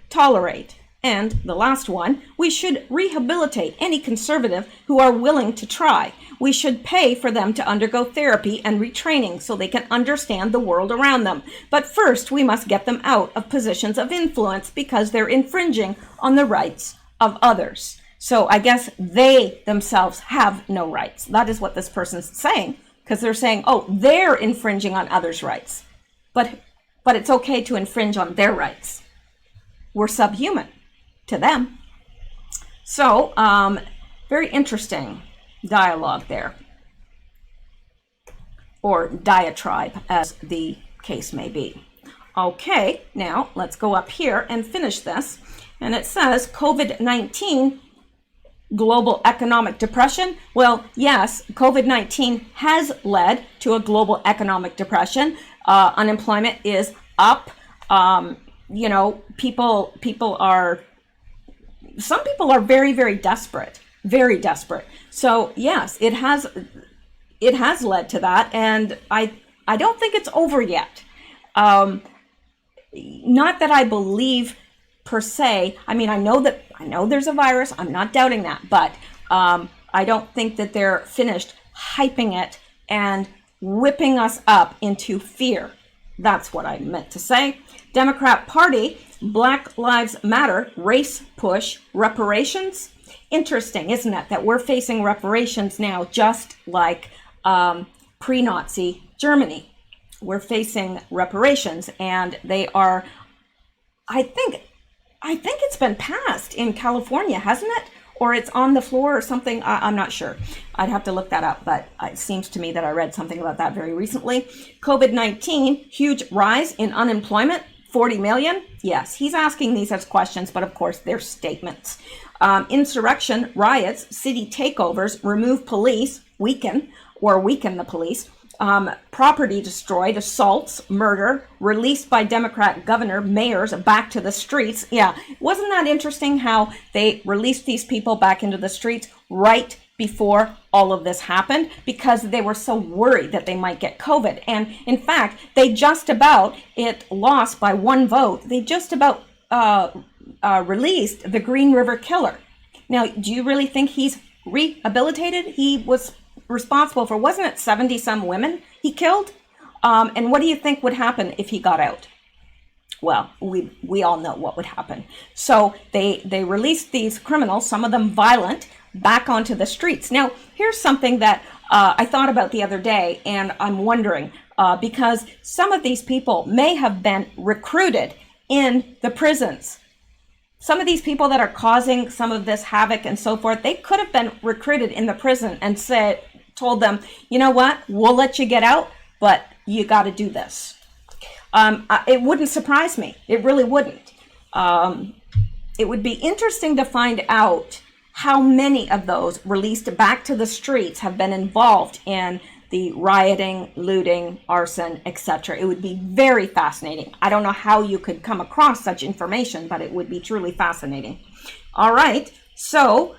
tolerate. And the last one, we should rehabilitate any conservative who are willing to try. We should pay for them to undergo therapy and retraining so they can understand the world around them. But first, we must get them out of positions of influence because they're infringing on the rights of others. So I guess they themselves have no rights. That is what this person's saying, because they're saying, oh, they're infringing on others' rights. But it's okay to infringe on their rights. We're subhuman to them. So, very interesting dialogue there, or diatribe, as the case may be. Okay, now let's go up here and finish this. And it says COVID-19 global economic depression. Well, yes, COVID-19 has led to a global economic depression. Unemployment is up. You know, some people are very desperate, very desperate. So yes, it has led to that, and I don't think it's over yet. Not that I believe per se. I mean, I know there's a virus. I'm not doubting that, but I don't think that they're finished hyping it and whipping us up into fear. That's what I meant to say. Democrat Party, Black Lives Matter, race push, reparations. Interesting, isn't it, that we're facing reparations now, just like pre-Nazi Germany. We're facing reparations, and they are, I think it's been passed in California, hasn't it? Or it's on the floor or something. I'm not sure. I'd have to look that up, but it seems to me that I read something about that very recently. COVID-19, huge rise in unemployment, 40 million. Yes, he's asking these as questions, but of course they're statements. Insurrection, riots, city takeovers, remove police, weaken the police. Property destroyed, assaults, murder, released by Democrat governor, mayors back to the streets. Yeah, wasn't that interesting how they released these people back into the streets right before all of this happened, because they were so worried that they might get COVID. And in fact, they just about, it lost by one vote, they just about released the Green River Killer. Now, do you really think he's rehabilitated? He was responsible for, wasn't it 70 some women he killed? And what do you think would happen if he got out? Well, we all know what would happen. So they released these criminals, some of them violent, back onto the streets. Now, here's something that I thought about the other day, and I'm wondering, because some of these people may have been recruited in the prisons. Some of these people that are causing some of this havoc and so forth, they could have been recruited in the prison and told them, you know what, we'll let you get out, but you got to do this. It wouldn't surprise me. It really wouldn't. It would be interesting to find out how many of those released back to the streets have been involved in the rioting, looting, arson, etc. It would be very fascinating. I don't know how you could come across such information, but it would be truly fascinating. All right, so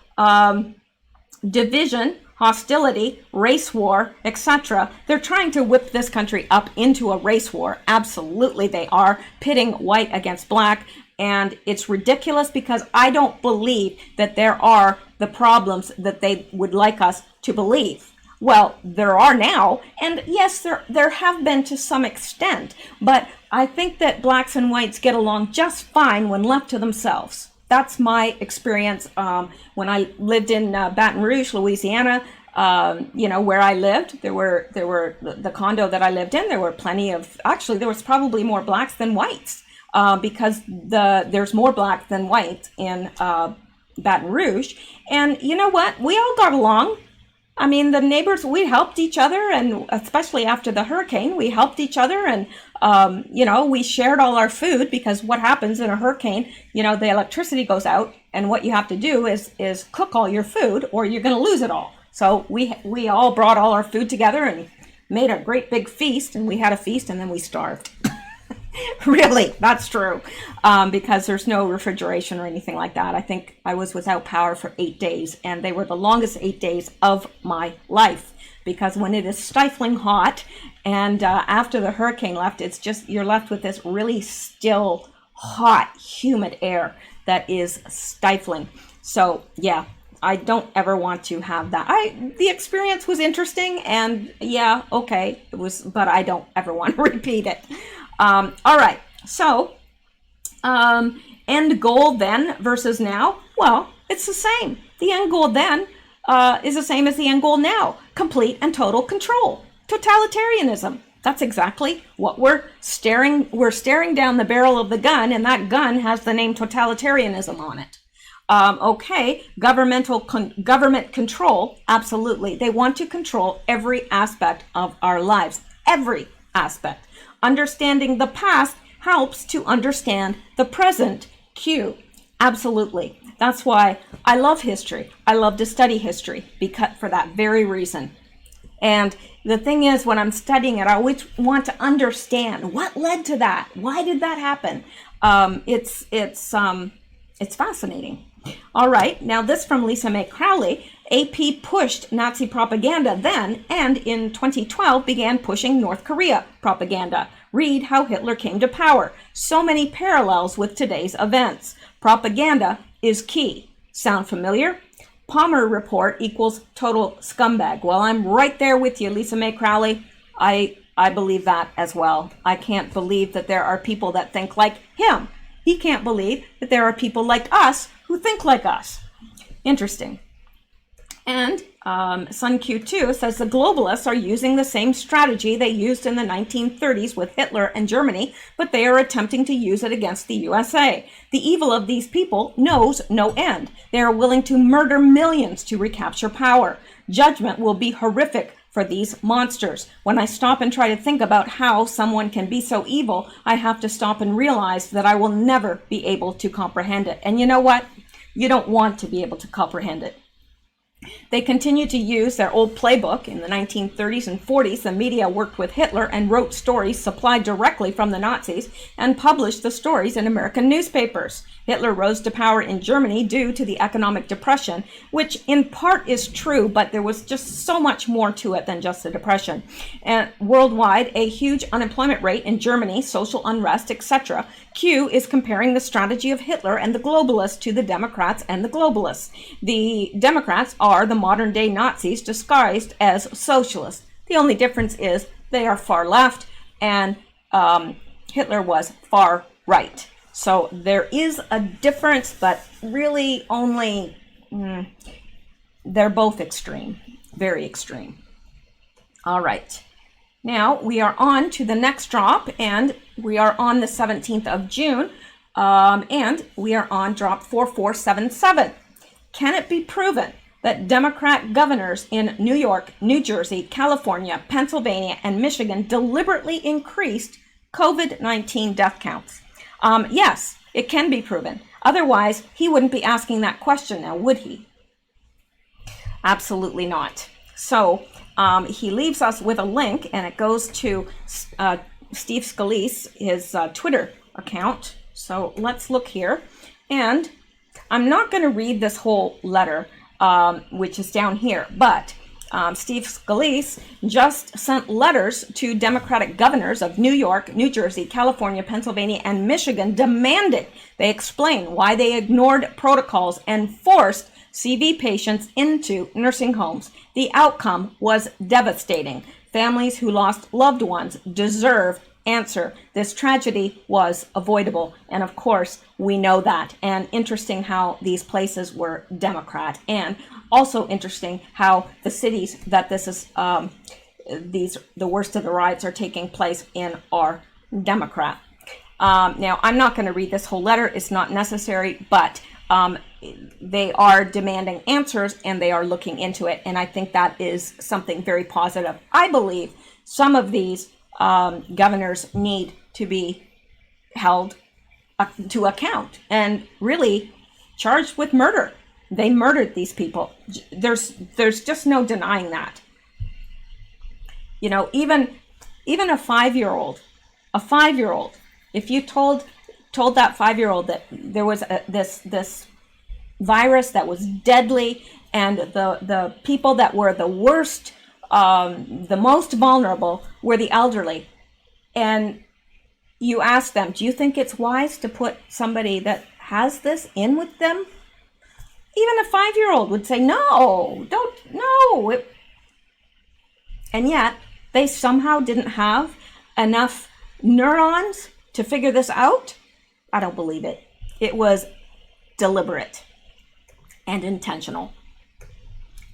division, hostility, race war, etc. They're trying to whip this country up into a race war. Absolutely they are, pitting white against black. And it's ridiculous, because I don't believe that there are the problems that they would like us to believe. Well, there are now, and yes, there have been to some extent, but I think that blacks and whites get along just fine when left to themselves. That's my experience. When I lived in Baton Rouge, Louisiana, where I lived, there were the condo that I lived in. There were plenty of, actually, there was probably more blacks than whites, because there's more blacks than whites in Baton Rouge. And you know what? We all got along. I mean, the neighbors, we helped each other, and especially after the hurricane, we helped each other, and, we shared all our food, because what happens in a hurricane, the electricity goes out, and what you have to do is cook all your food, or you're going to lose it all. So we all brought all our food together and made a great big feast, and we had a feast, and then we starved. Really, that's true, because there's no refrigeration or anything like that. I think I was without power for 8 days, and they were the longest 8 days of my life, because when it is stifling hot, and after the hurricane left, it's just, you're left with this really still, hot, humid air that is stifling. So yeah, I don't ever want to have that. The experience was interesting, and yeah, okay, it was, but I don't ever want to repeat it. All right, so end goal then versus now. Well, it's the same. The end goal then is the same as the end goal now. Complete and total control. Totalitarianism. That's exactly what we're staring down the barrel of the gun, and that gun has the name totalitarianism on it. Okay, government control. Absolutely. They want to control every aspect of our lives. Every aspect. Understanding the past helps to understand the present. Q. Absolutely. That's why I love history. I love to study history, because for that very reason. And the thing is, when I'm studying it, I always want to understand what led to that. Why did that happen? It's fascinating. All right, now this from Lisa Mae Crowley. AP pushed Nazi propaganda then, and in 2012 began pushing North Korea propaganda. Read how Hitler came to power. So many parallels with today's events. Propaganda is key. Sound familiar? Palmer report equals total scumbag. Well, I'm right there with you, Lisa Mae Crowley. I believe that as well. I can't believe that there are people that think like him. He can't believe that there are people like us who think like us. Interesting. And Sun Q2 says the globalists are using the same strategy they used in the 1930s with Hitler and Germany, but they are attempting to use it against the USA. The evil of these people knows no end. They are willing to murder millions to recapture power. Judgment will be horrific for these monsters. When I stop and try to think about how someone can be so evil, I have to stop and realize that I will never be able to comprehend it. And you know what? You don't want to be able to comprehend it. They continue to use their old playbook. In the 1930s and 40s, the media worked with Hitler and wrote stories supplied directly from the Nazis and published the stories in American newspapers. Hitler rose to power in Germany due to the economic depression, which in part is true, but there was just so much more to it than just the depression. And worldwide, a huge unemployment rate in Germany, social unrest, etc. Q is comparing the strategy of Hitler and the globalists to the Democrats and the globalists. The Democrats are the modern day Nazis disguised as socialists. The only difference is they are far left and Hitler was far right. So there is a difference, but really only, they're both extreme, very extreme. All right. Now we are on to the next drop, and we are on the 17th of June, and we are on drop 4477. Can it be proven that Democrat governors in New York, New Jersey, California, Pennsylvania, and Michigan deliberately increased COVID-19 death counts? Yes, it can be proven. Otherwise, he wouldn't be asking that question now, would he? Absolutely not. So he leaves us with a link, and it goes to Steve Scalise, his Twitter account. So let's look here. And I'm not going to read this whole letter, which is down here, but Steve Scalise just sent letters to Democratic governors of New York, New Jersey, California, Pennsylvania, and Michigan demanding they explain why they ignored protocols and forced CV patients into nursing homes. The outcome was devastating. Families who lost loved ones deserve answer. This tragedy was avoidable. And of course, we know that. And interesting how these places were Democrat. And also interesting how the cities that this is, the worst of the riots are taking place in are Democrat. Now, I'm not going to read this whole letter. It's not necessary, but they are demanding answers and they are looking into it. And I think that is something very positive. I believe some of these governors need to be held to account and really charged with murder. They murdered these people. There's just no denying that. You know, even a 5-year-old, if you told that 5-year-old that there was this virus that was deadly and the people that were the worst, the most vulnerable were the elderly, and you ask them, do you think it's wise to put somebody that has this in with them? Even a 5-year-old would say, no, don't, no. And yet they somehow didn't have enough neurons to figure this out. I don't believe it. It was deliberate and intentional.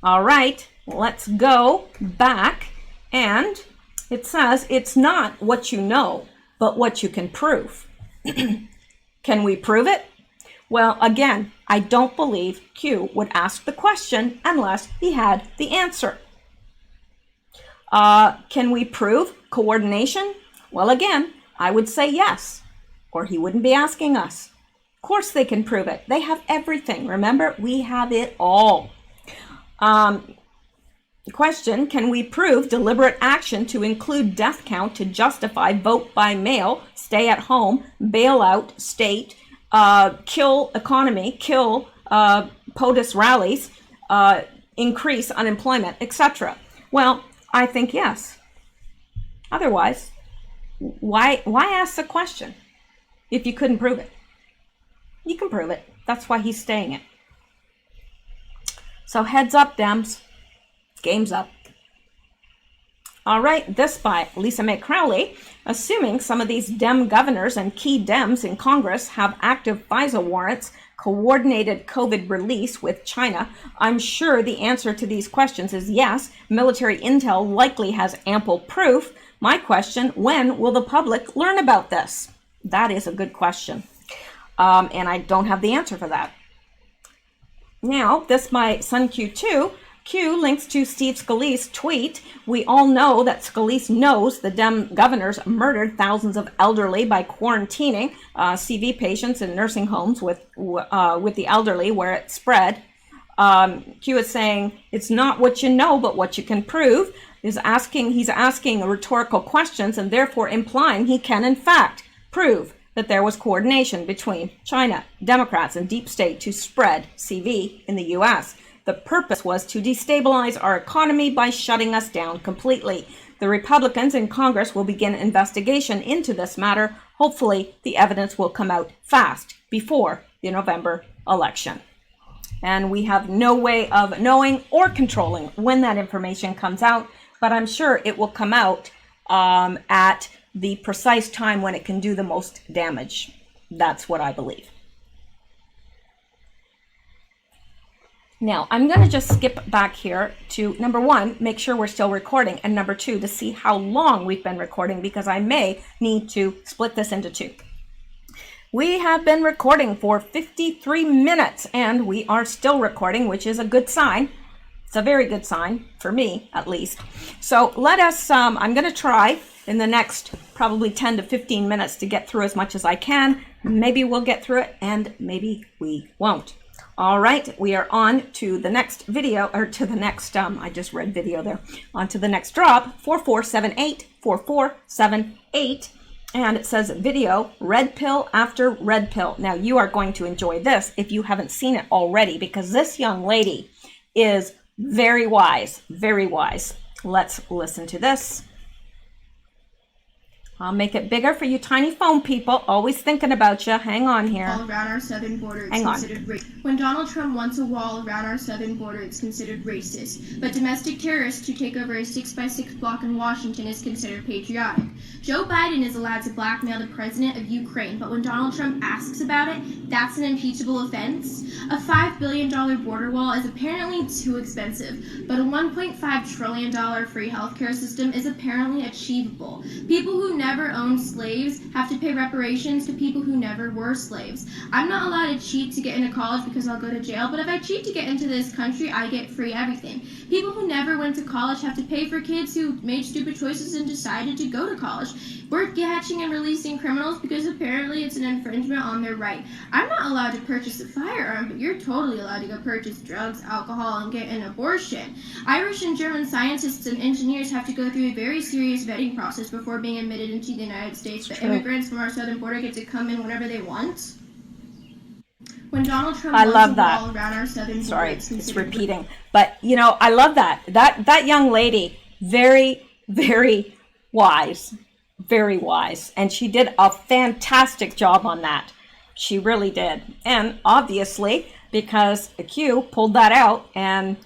All right, let's go back. And it says it's not what you know, but what you can prove. Can we prove it? Well, again, I don't believe Q would ask the question unless he had the answer. Can we prove coordination? Well, again, I would say yes, or he wouldn't be asking us. Of course they can prove it. They have everything. Remember, we have it all. Question, can we prove deliberate action to include death count to justify vote by mail, stay at home, bailout state, kill economy, kill POTUS rallies, increase unemployment, etc.? Well, I think yes. Otherwise, why ask the question if you couldn't prove it? You can prove it. That's why he's staying it. So heads up, Dems. Game's up. All right, this by Lisa May Crowley. Assuming some of these Dem governors and key Dems in Congress have active FISA warrants, coordinated COVID release with China, I'm sure the answer to these questions is yes. Military intel likely has ample proof. My question, when will the public learn about this? That is a good question. And I don't have the answer for that. Now, this by Sun Q2. Q links to Steve Scalise's tweet. We all know that Scalise knows the Dem governors murdered thousands of elderly by quarantining CV patients in nursing homes with the elderly where it spread. Q is saying it's not what you know, but what you can prove. He's asking rhetorical questions and therefore implying he can in fact prove that there was coordination between China, Democrats, and deep state to spread CV in the U.S. The purpose was to destabilize our economy by shutting us down completely. The Republicans in Congress will begin investigation into this matter. Hopefully, the evidence will come out fast before the November election. And we have no way of knowing or controlling when that information comes out, but I'm sure it will come out at the precise time when it can do the most damage. That's what I believe. Now, I'm going to just skip back here to number one, make sure we're still recording, and number two, to see how long we've been recording, because I may need to split this into two. We have been recording for 53 minutes, and we are still recording, which is a good sign. It's a very good sign, for me at least. So let us, I'm going to try in the next probably 10 to 15 minutes to get through as much as I can. Maybe we'll get through it, and maybe we won't. All right, we are on to the next video, or to the next, I just read video there, on to the next drop, 4478, 4478, and it says video, red pill after red pill. Now, you are going to enjoy this if you haven't seen it already, because this young lady is very wise, very wise. Let's listen to this. I'll make it bigger for you tiny phone people. Always thinking about you. Hang on here. All around our southern border, it's considered racist. When Donald Trump wants a wall around our southern border, it's considered racist. But domestic terrorists who take over a 6x6 block in Washington is considered patriotic. Joe Biden is allowed to blackmail the president of Ukraine, but when Donald Trump asks about it, that's an impeachable offense. A $5 billion border wall is apparently too expensive, but a $1.5 trillion free healthcare system is apparently achievable. People who never owned slaves have to pay reparations to people who never were slaves. I'm not allowed to cheat to get into college because I'll go to jail, but if I cheat to get into this country, I get free everything. People who never went to college have to pay for kids who made stupid choices and decided to go to college. We're catching and releasing criminals because apparently it's an infringement on their right. I'm not allowed to purchase a firearm, but you're totally allowed to go purchase drugs, alcohol, and get an abortion. Irish and German scientists and engineers have to go through a very serious vetting process before being admitted into the United States, but immigrants from our southern border get to come in whenever they want. When Donald Trump wants a wall around our southern border, it's repeating. But, you know, I love that. That young lady, very, very wise. Very wise. And she did a fantastic job on that. She really did. And obviously, because Q pulled that out and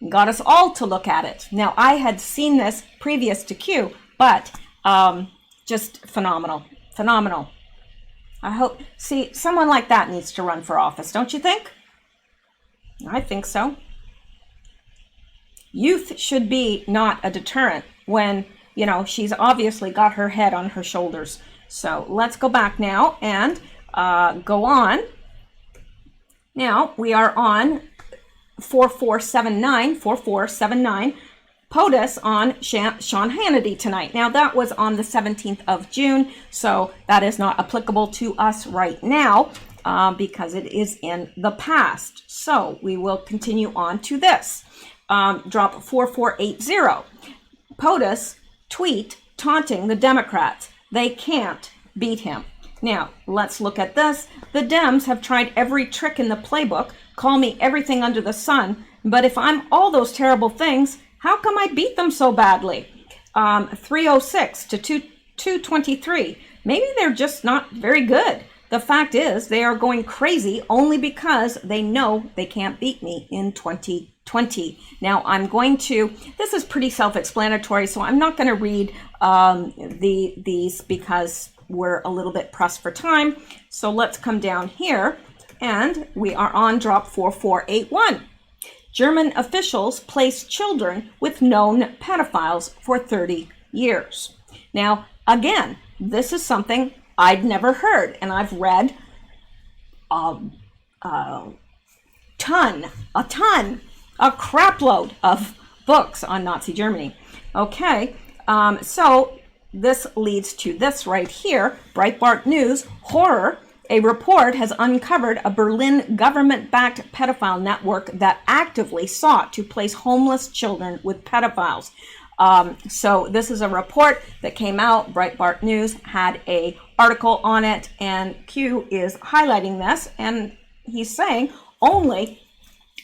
got us all to look at it. Now, I had seen this previous to Q, but just phenomenal. Phenomenal. I hope, see, someone like that needs to run for office, don't you think? I think so. Youth should be not a deterrent when, you know, she's obviously got her head on her shoulders. So let's go back now and go on. Now we are on 4479, POTUS on Sean Hannity tonight. Now that was on the 17th of June, so that is not applicable to us right now because it is in the past. So we will continue on to this. Drop 4480, POTUS tweet taunting the Democrats. They can't beat him. Now, let's look at this. The Dems have tried every trick in the playbook, call me everything under the sun, but if I'm all those terrible things, how come I beat them so badly? 306 to 223. Maybe they're just not very good. The fact is, they are going crazy only because they know they can't beat me in 2020. Now, I'm going to, this is pretty self-explanatory, so I'm not going to read these because we're a little bit pressed for time. So let's come down here, and we are on drop 4481. German officials place children with known pedophiles for 30 years. Now, again, this is something I'd never heard, and I've read a crapload of books on Nazi Germany. Okay, so this leads to this right here, Breitbart News, horror. A report has uncovered a Berlin government-backed pedophile network that actively sought to place homeless children with pedophiles. So this is a report that came out. Breitbart News had an article on it, and Q is highlighting this, and he's saying only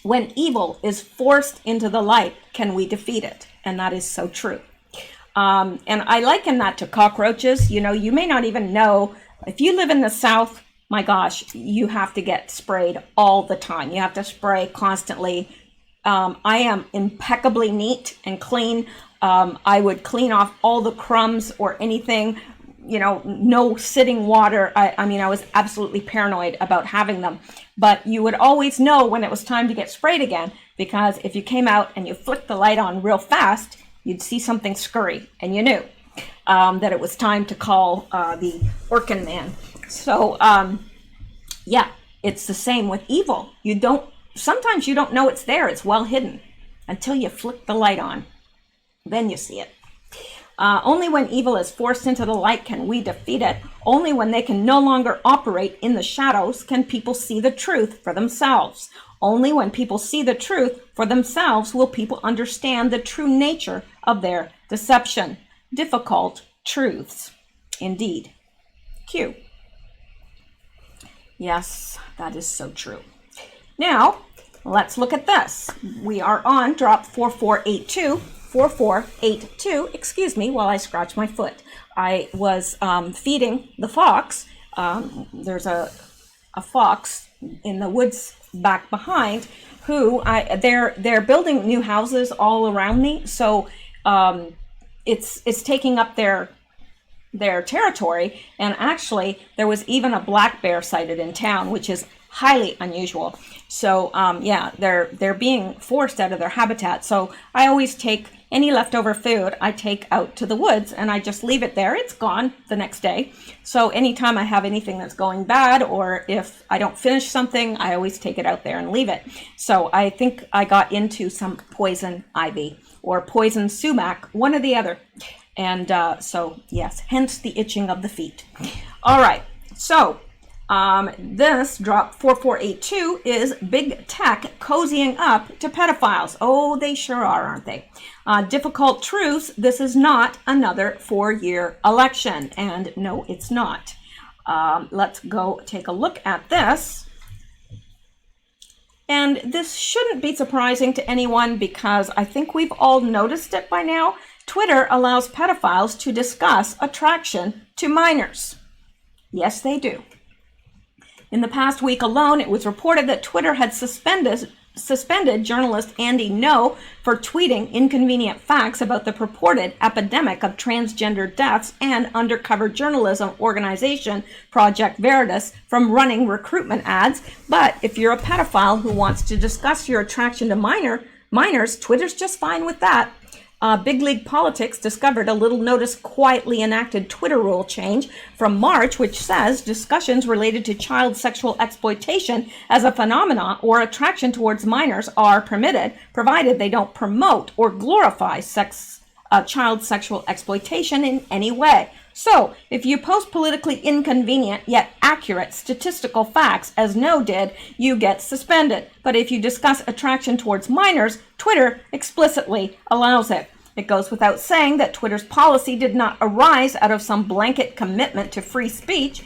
when evil is forced into the light can we defeat it. And that is so true. And I liken that to cockroaches. You know, you may not even know, if you live in the South, my gosh, you have to get sprayed all the time. You have to spray constantly. I am impeccably neat and clean. I would clean off all the crumbs or anything, you know, no sitting water. I mean, I was absolutely paranoid about having them. But you would always know when it was time to get sprayed again, because if you came out and you flicked the light on real fast, you'd see something scurry, and you knew that it was time to call the Orkin man. So, yeah, it's the same with evil. Sometimes you don't know it's there. It's well hidden until you flick the light on. Then you see it. Only when evil is forced into the light can we defeat it. Only when they can no longer operate in the shadows can people see the truth for themselves. Only when people see the truth for themselves will people understand the true nature of their deception. Difficult truths. Indeed. Q. Yes, that is so true. Now, let's look at this. We are on drop 4482. 4482. Excuse me while I scratch my foot. I was feeding the fox. There's a fox in the woods back behind who they're building new houses all around me, so it's taking up their territory. And actually there was even a black bear sighted in town, which is highly unusual. So yeah, they're being forced out of their habitat. So I always take any leftover food I take out to the woods and I just leave it there. It's gone the next day. So anytime I have anything that's going bad, or if I don't finish something, I always take it out there and leave it. So I think I got into some poison ivy or poison sumac, one or the other. And so yes, hence the itching of the feet. All right, so this drop 4482 is big tech cozying up to pedophiles. Oh, they sure are, aren't they? Difficult truths. This is not another 4-year election. And no, it's not. Let's go take a look at this. And this shouldn't be surprising to anyone because I think we've all noticed it by now. Twitter allows pedophiles to discuss attraction to minors. Yes, they do. In the past week alone, it was reported that Twitter had suspended journalist Andy Ngo for tweeting inconvenient facts about the purported epidemic of transgender deaths, and undercover journalism organization Project Veritas from running recruitment ads. But if you're a pedophile who wants to discuss your attraction to minors, Twitter's just fine with that. Big League Politics discovered a little noticed quietly enacted Twitter rule change from March, which says discussions related to child sexual exploitation as a phenomenon or attraction towards minors are permitted, provided they don't promote or glorify child sexual exploitation in any way. So, if you post politically inconvenient yet accurate statistical facts, as Ngo did, you get suspended. But if you discuss attraction towards minors, Twitter explicitly allows it. It goes without saying that Twitter's policy did not arise out of some blanket commitment to free speech.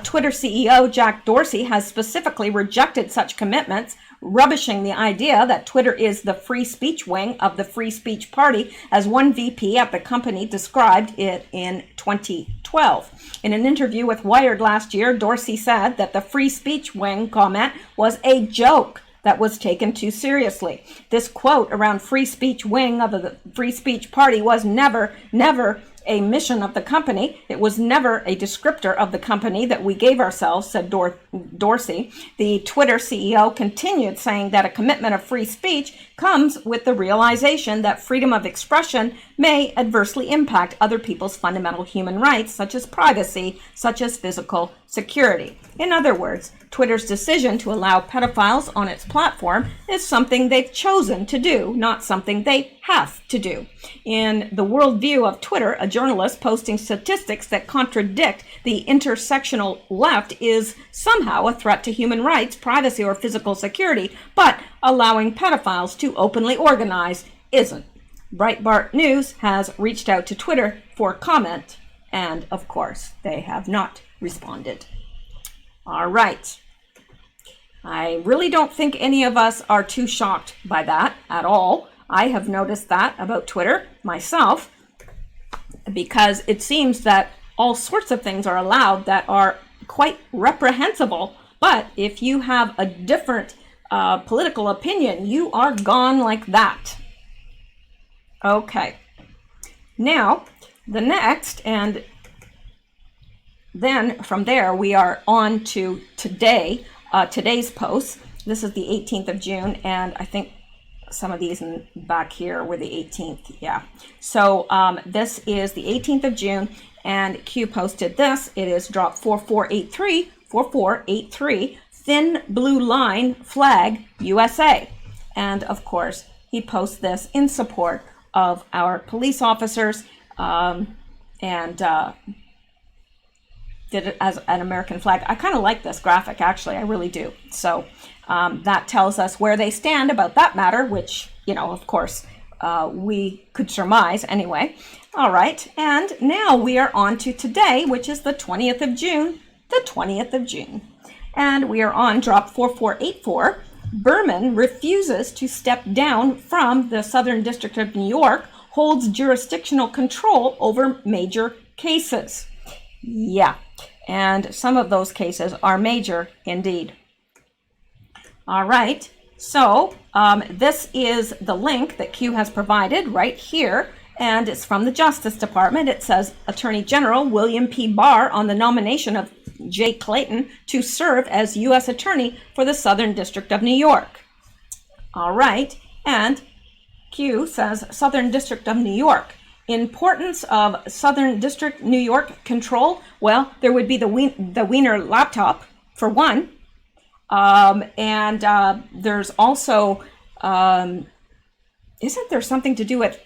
Twitter CEO Jack Dorsey has specifically rejected such commitments, rubbishing the idea that Twitter is the free speech wing of the free speech party, as one VP at the company described it in 2012. In an interview with Wired last year, Dorsey said that the free speech wing comment was a joke that was taken too seriously. This quote around free speech wing of the free speech party was never a mission of the company. It was never a descriptor of the company that we gave ourselves, said Dorsey. The Twitter CEO continued, saying that a commitment of free speech comes with the realization that freedom of expression may adversely impact other people's fundamental human rights, such as privacy, such as physical security. In other words, Twitter's decision to allow pedophiles on its platform is something they've chosen to do, not something they have to do. In the worldview of Twitter, a journalist posting statistics that contradict the intersectional left is somehow a threat to human rights, privacy, or physical security, but allowing pedophiles to openly organize isn't. Breitbart News has reached out to Twitter for comment, and of course, they have not responded. All right. I really don't think any of us are too shocked by that at all. I have noticed that about Twitter myself, because it seems that all sorts of things are allowed that are quite reprehensible. But if you have a different political opinion, you are gone like that. Okay. Now, the next, and then from there, we are on to today. Today's post. This is the 18th of June, and I think some of these back here were the 18th. Yeah. So this is the 18th of June, and Q posted this. It is drop 4483, thin blue line flag USA. And of course, he posts this in support of our police officers, and did it as an American flag. I kind of like this graphic, actually. I really do. So that tells us where they stand about that matter, which, of course, we could surmise anyway. All right. And now we are on to today, which is the 20th of June. The 20th of June. And we are on drop 4484. Berman refuses to step down from the Southern District of New York holds jurisdictional control over major cases. Yeah, and some of those cases are major indeed. All right, so this is the link that Q has provided right here, and it's from the Justice Department. It says Attorney General William P. Barr on the nomination of Jay Clayton to serve as U.S. Attorney for the Southern District of New York. All right, and Q says Southern District of New York. Importance of Southern District New York control. Well, there would be the Wiener laptop for one. There's also, isn't there something to do with,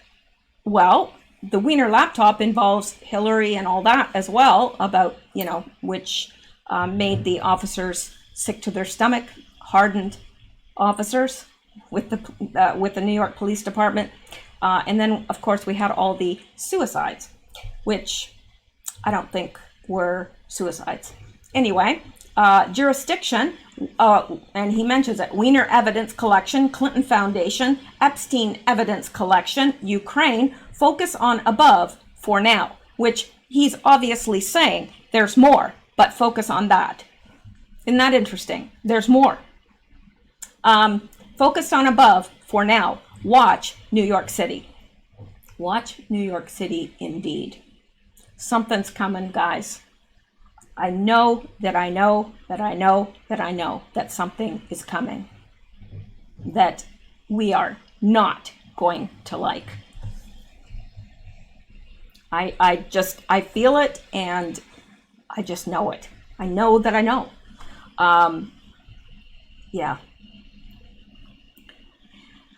well, the Wiener laptop involves Hillary and all that as well, about, you know, which made the officers sick to their stomach, hardened officers with the New York Police Department. And then, of course, we had all the suicides, which I don't think were suicides. Anyway, jurisdiction, and he mentions it, Wiener evidence collection, Clinton Foundation, Epstein evidence collection, Ukraine, focus on above for now, which he's obviously saying there's more, but focus on that. Isn't that interesting? There's more. Focus on above for now. Watch New York City. Watch New York City indeed. Something's coming, guys. I know that I know that I know that I know that something is coming that we are not going to like. I feel it, and I just know it. I know that I know. Yeah.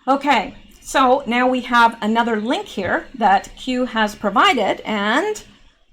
Okay, so now we have another link here that Q has provided, and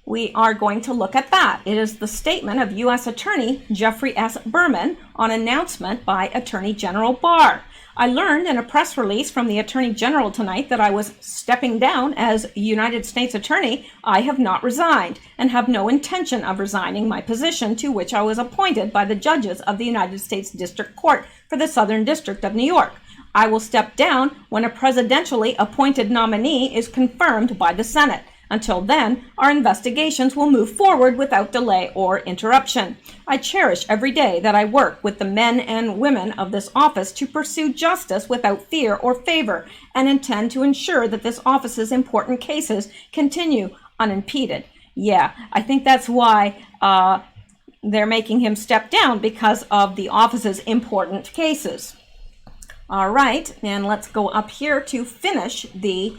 we are going to look at that. It is the statement of U.S. Attorney Jeffrey S. Berman on announcement by Attorney General Barr. I learned in a press release from the Attorney General tonight that I was stepping down as United States Attorney. I have not resigned and have no intention of resigning my position, to which I was appointed by the judges of the United States District Court for the Southern District of New York. I will step down when a presidentially appointed nominee is confirmed by the Senate. Until then, our investigations will move forward without delay or interruption. I cherish every day that I work with the men and women of this office to pursue justice without fear or favor, and intend to ensure that this office's important cases continue unimpeded. Yeah, I think that's why they're making him step down, because of the office's important cases. All right, and let's go up here to finish the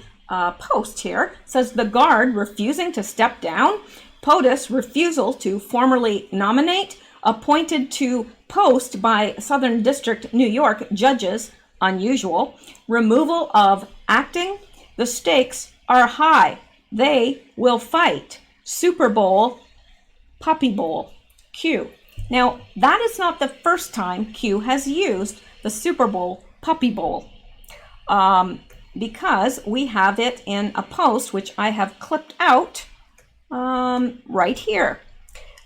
post here. It says the guard refusing to step down, POTUS refusal to formally nominate, appointed to post by Southern District New York judges, unusual, removal of acting, the stakes are high, they will fight, Super Bowl, Puppy Bowl, Q. Now, that is not the first time Q has used the Super Bowl, Puppy Bowl. Because we have it in a post which I have clipped out right here.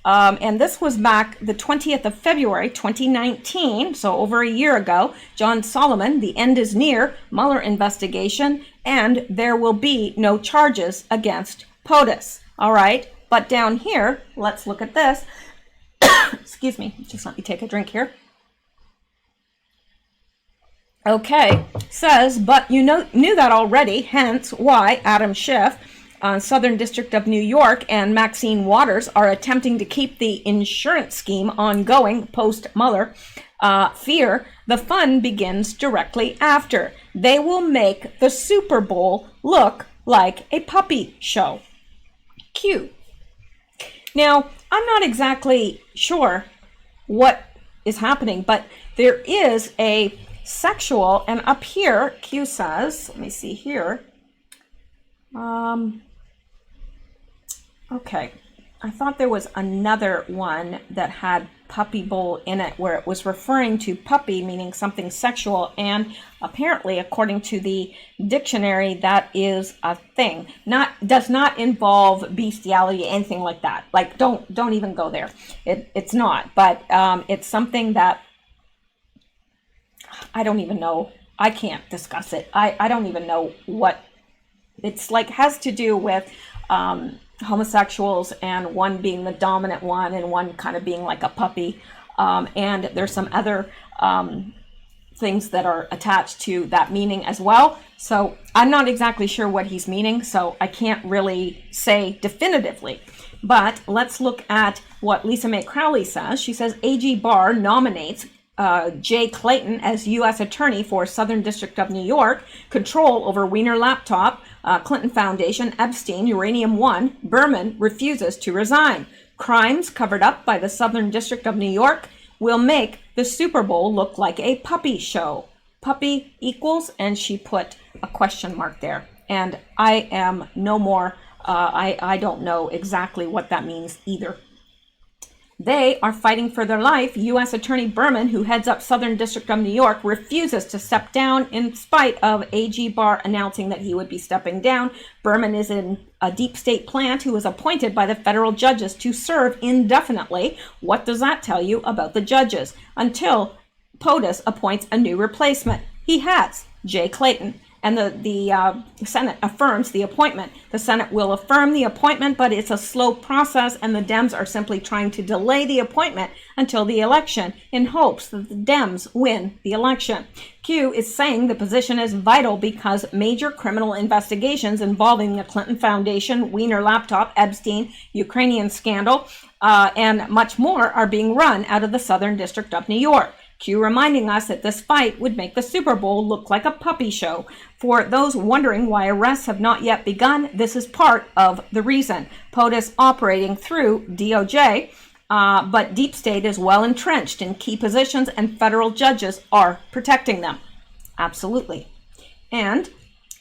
And this was back the 20th of February, 2019, so over a year ago. John Solomon, the end is near, Mueller investigation, and there will be no charges against POTUS. All right, but down here, let's look at this. Excuse me, just let me take a drink here. Okay, says, but you knew that already, hence why Adam Schiff, Southern District of New York, and Maxine Waters are attempting to keep the insurance scheme ongoing post-Mueller. Fear, the fun begins directly after. They will make the Super Bowl look like a puppy show. Cute. Now, I'm not exactly sure what is happening, but there is a sexual, and up here Q says, let me see here, okay, I thought there was another one that had Puppy Bowl in it, where it was referring to puppy meaning something sexual, and apparently according to the dictionary that is a thing, does not involve bestiality, anything like that. Like, don't even go there. It's not, but it's something that I don't even know. I can't discuss it. I don't even know what It's like has to do with homosexuals and one being the dominant one and one kind of being like a puppy. And there's some other things that are attached to that meaning as well. So I'm not exactly sure what he's meaning, so I can't really say definitively. But let's look at what Lisa Mae Crowley says. She says AG Barr nominates Jay Clayton as U.S. Attorney for Southern District of New York, control over Wiener Laptop, Clinton Foundation, Epstein, Uranium One. Berman refuses to resign. Crimes covered up by the Southern District of New York will make the Super Bowl look like a puppy show. Puppy equals, and she put a question mark there. And I am no more, I don't know exactly what that means either. They are fighting for their life. U.S. Attorney Berman, who heads up Southern District of New York, refuses to step down in spite of AG Barr announcing that he would be stepping down. Berman is in a deep state plant who was appointed by the federal judges to serve indefinitely. What does that tell you about the judges? Until POTUS appoints a new replacement. He has Jay Clayton. And the Senate affirms the appointment. The Senate will affirm the appointment, but it's a slow process, and the Dems are simply trying to delay the appointment until the election in hopes that the Dems win the election. Q is saying the position is vital because major criminal investigations involving the Clinton Foundation, Wiener Laptop, Epstein, Ukrainian scandal, and much more are being run out of the Southern District of New York. Q reminding us that this fight would make the Super Bowl look like a puppy show. For those wondering why arrests have not yet begun, this is part of the reason. POTUS operating through DOJ, but Deep State is well entrenched in key positions and federal judges are protecting them. Absolutely. And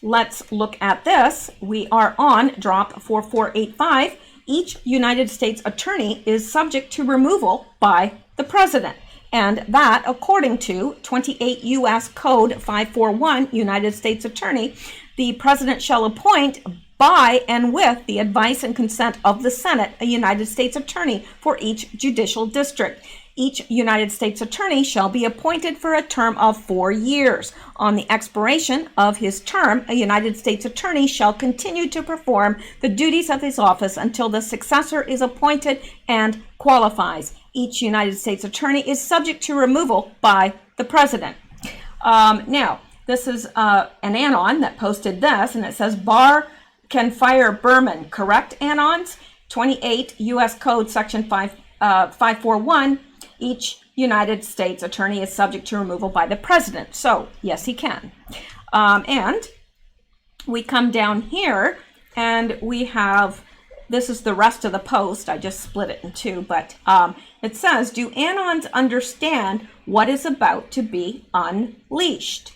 let's look at this. We are on drop 4485. Each United States attorney is subject to removal by the president. And that, according to 28 U.S. Code 541, United States Attorney, the president shall appoint by and with the advice and consent of the Senate a United States Attorney for each judicial district. Each United States Attorney shall be appointed for a term of 4 years. On the expiration of his term, a United States Attorney shall continue to perform the duties of his office until the successor is appointed and qualifies. Each United States Attorney is subject to removal by the president. Now, this is an anon that posted this, and it says, Barr can fire Berman, correct, anons? 28 U.S. Code Section 541, each United States Attorney is subject to removal by the president. So, yes, he can. And we come down here, and we have, this is the rest of the post. I just split it in two, but it says, do anons understand what is about to be unleashed?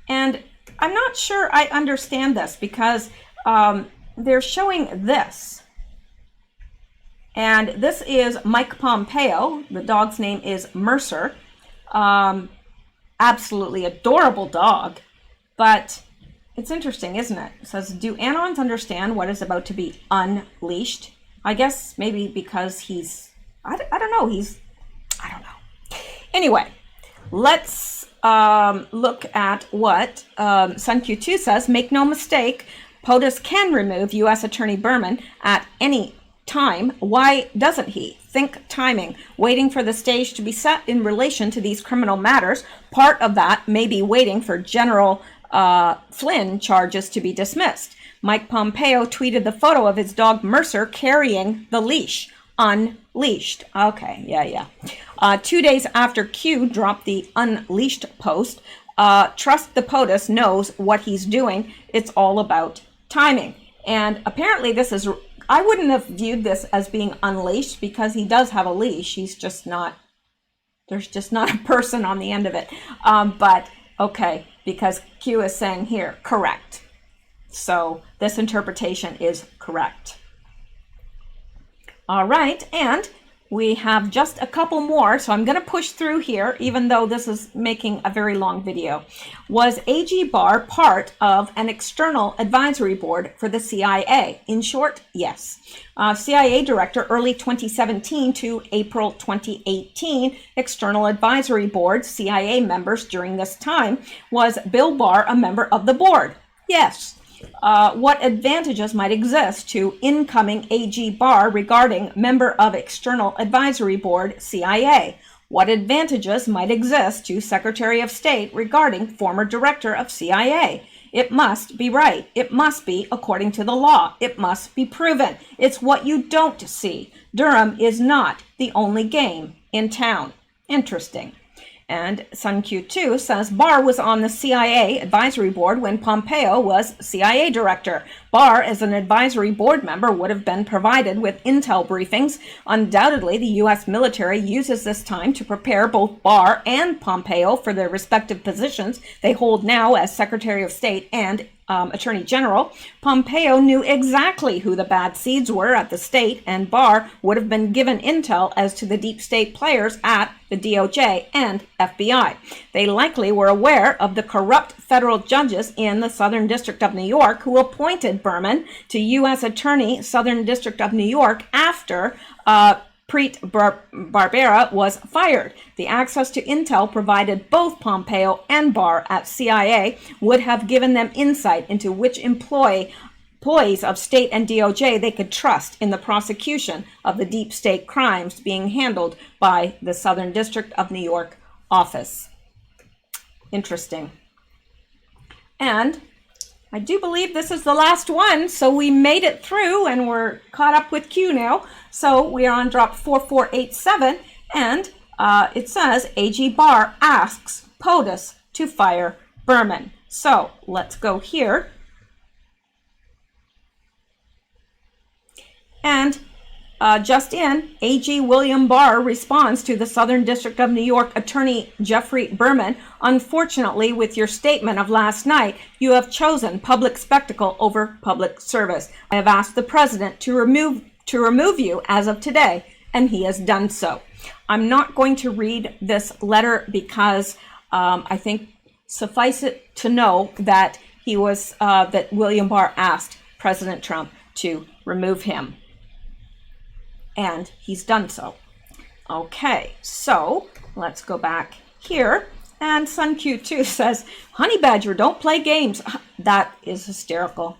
And I'm not sure I understand this because they're showing this. And this is Mike Pompeo. The dog's name is Mercer. Absolutely adorable dog. But it's interesting, isn't it? It says, do anons understand what is about to be unleashed? I guess maybe because he's, I don't know. I don't know. Anyway, let's look at what SunQ2 says. Make no mistake, POTUS can remove U.S. Attorney Berman at any time. Why doesn't he? Think timing. Waiting for the stage to be set in relation to these criminal matters. Part of that may be waiting for General Flynn charges to be dismissed. Mike Pompeo tweeted the photo of his dog Mercer carrying the leash. Unleashed. Okay, yeah. 2 days after Q dropped the unleashed post, trust the POTUS knows what he's doing. It's all about timing. And apparently this is, I wouldn't have viewed this as being unleashed because he does have a leash. He's just not, there's just not a person on the end of it. But okay, because Q is saying here, correct. So this interpretation is correct. All right, and we have just a couple more, so I'm going to push through here, even though this is making a very long video. Was AG Barr part of an external advisory board for the CIA? In short, yes. CIA director, early 2017 to April 2018, external advisory board, CIA members during this time. Was Bill Barr a member of the board? Yes. what advantages might exist to incoming AG Barr regarding member of External Advisory Board, CIA? What advantages might exist to Secretary of State regarding former director of CIA? It must be right. It must be according to the law. It must be proven. It's what you don't see. Durham is not the only game in town. Interesting. And Sun Q2 says Barr was on the CIA advisory board when Pompeo was CIA director. Barr, as an advisory board member, would have been provided with intel briefings. Undoubtedly, the U.S. military uses this time to prepare both Barr and Pompeo for their respective positions they hold now as Secretary of State and Attorney General. Pompeo knew exactly who the bad seeds were at the state, and Barr would have been given intel as to the deep state players at the DOJ and FBI. They likely were aware of the corrupt federal judges in the Southern District of New York who appointed Berman to U.S. Attorney, Southern District of New York, after Preet Barbera was fired. The access to intel provided both Pompeo and Barr at CIA would have given them insight into which employees of state and DOJ they could trust in the prosecution of the deep state crimes being handled by the Southern District of New York office. Interesting. And I do believe this is the last one, so we made it through and we're caught up with Q now. So we are on drop 4487, and it says AG Barr asks POTUS to fire Berman. So let's go here. And just in, AG William Barr responds to the Southern District of New York Attorney Jeffrey Berman. Unfortunately, with your statement of last night, you have chosen public spectacle over public service. I have asked the president to remove you as of today, and he has done so. I'm not going to read this letter because I think suffice it to know that that William Barr asked President Trump to remove him. And he's done so. Okay, so let's go back here. And Sun Q2 says, Honey Badger, don't play games. That is hysterical.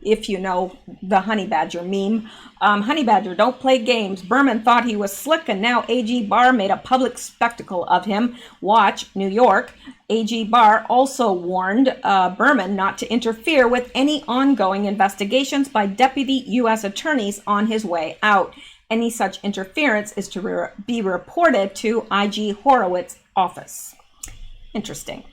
If you know the Honey Badger meme. Honey Badger, don't play games. Berman thought he was slick, and now AG Barr made a public spectacle of him. Watch New York. AG Barr also warned Berman not to interfere with any ongoing investigations by deputy U.S. attorneys on his way out. Any such interference is to be reported to IG Horowitz's office. Interesting.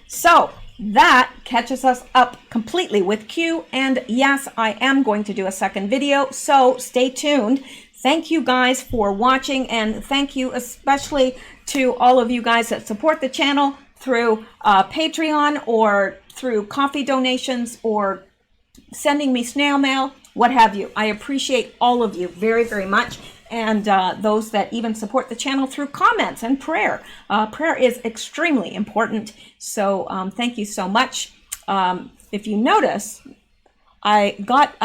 So that catches us up completely with Q, and yes, I am going to do a second video, so stay tuned. Thank you guys for watching, and thank you especially to all of you guys that support the channel through Patreon or through coffee donations or sending me snail mail, what have you. I appreciate all of you very, very much. And those that even support the channel through comments and prayer. Prayer is extremely important. So thank you so much. If you notice, I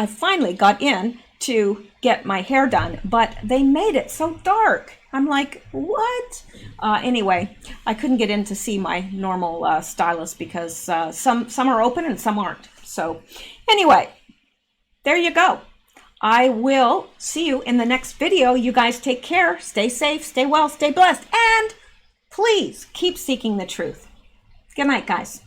finally got in to get my hair done, but they made it so dark. I'm like, what? Anyway, I couldn't get in to see my normal stylist because some are open and some aren't. So anyway, there you go. I will see you in the next video. You guys take care, stay safe, stay well, stay blessed, and please keep seeking the truth. Good night, guys.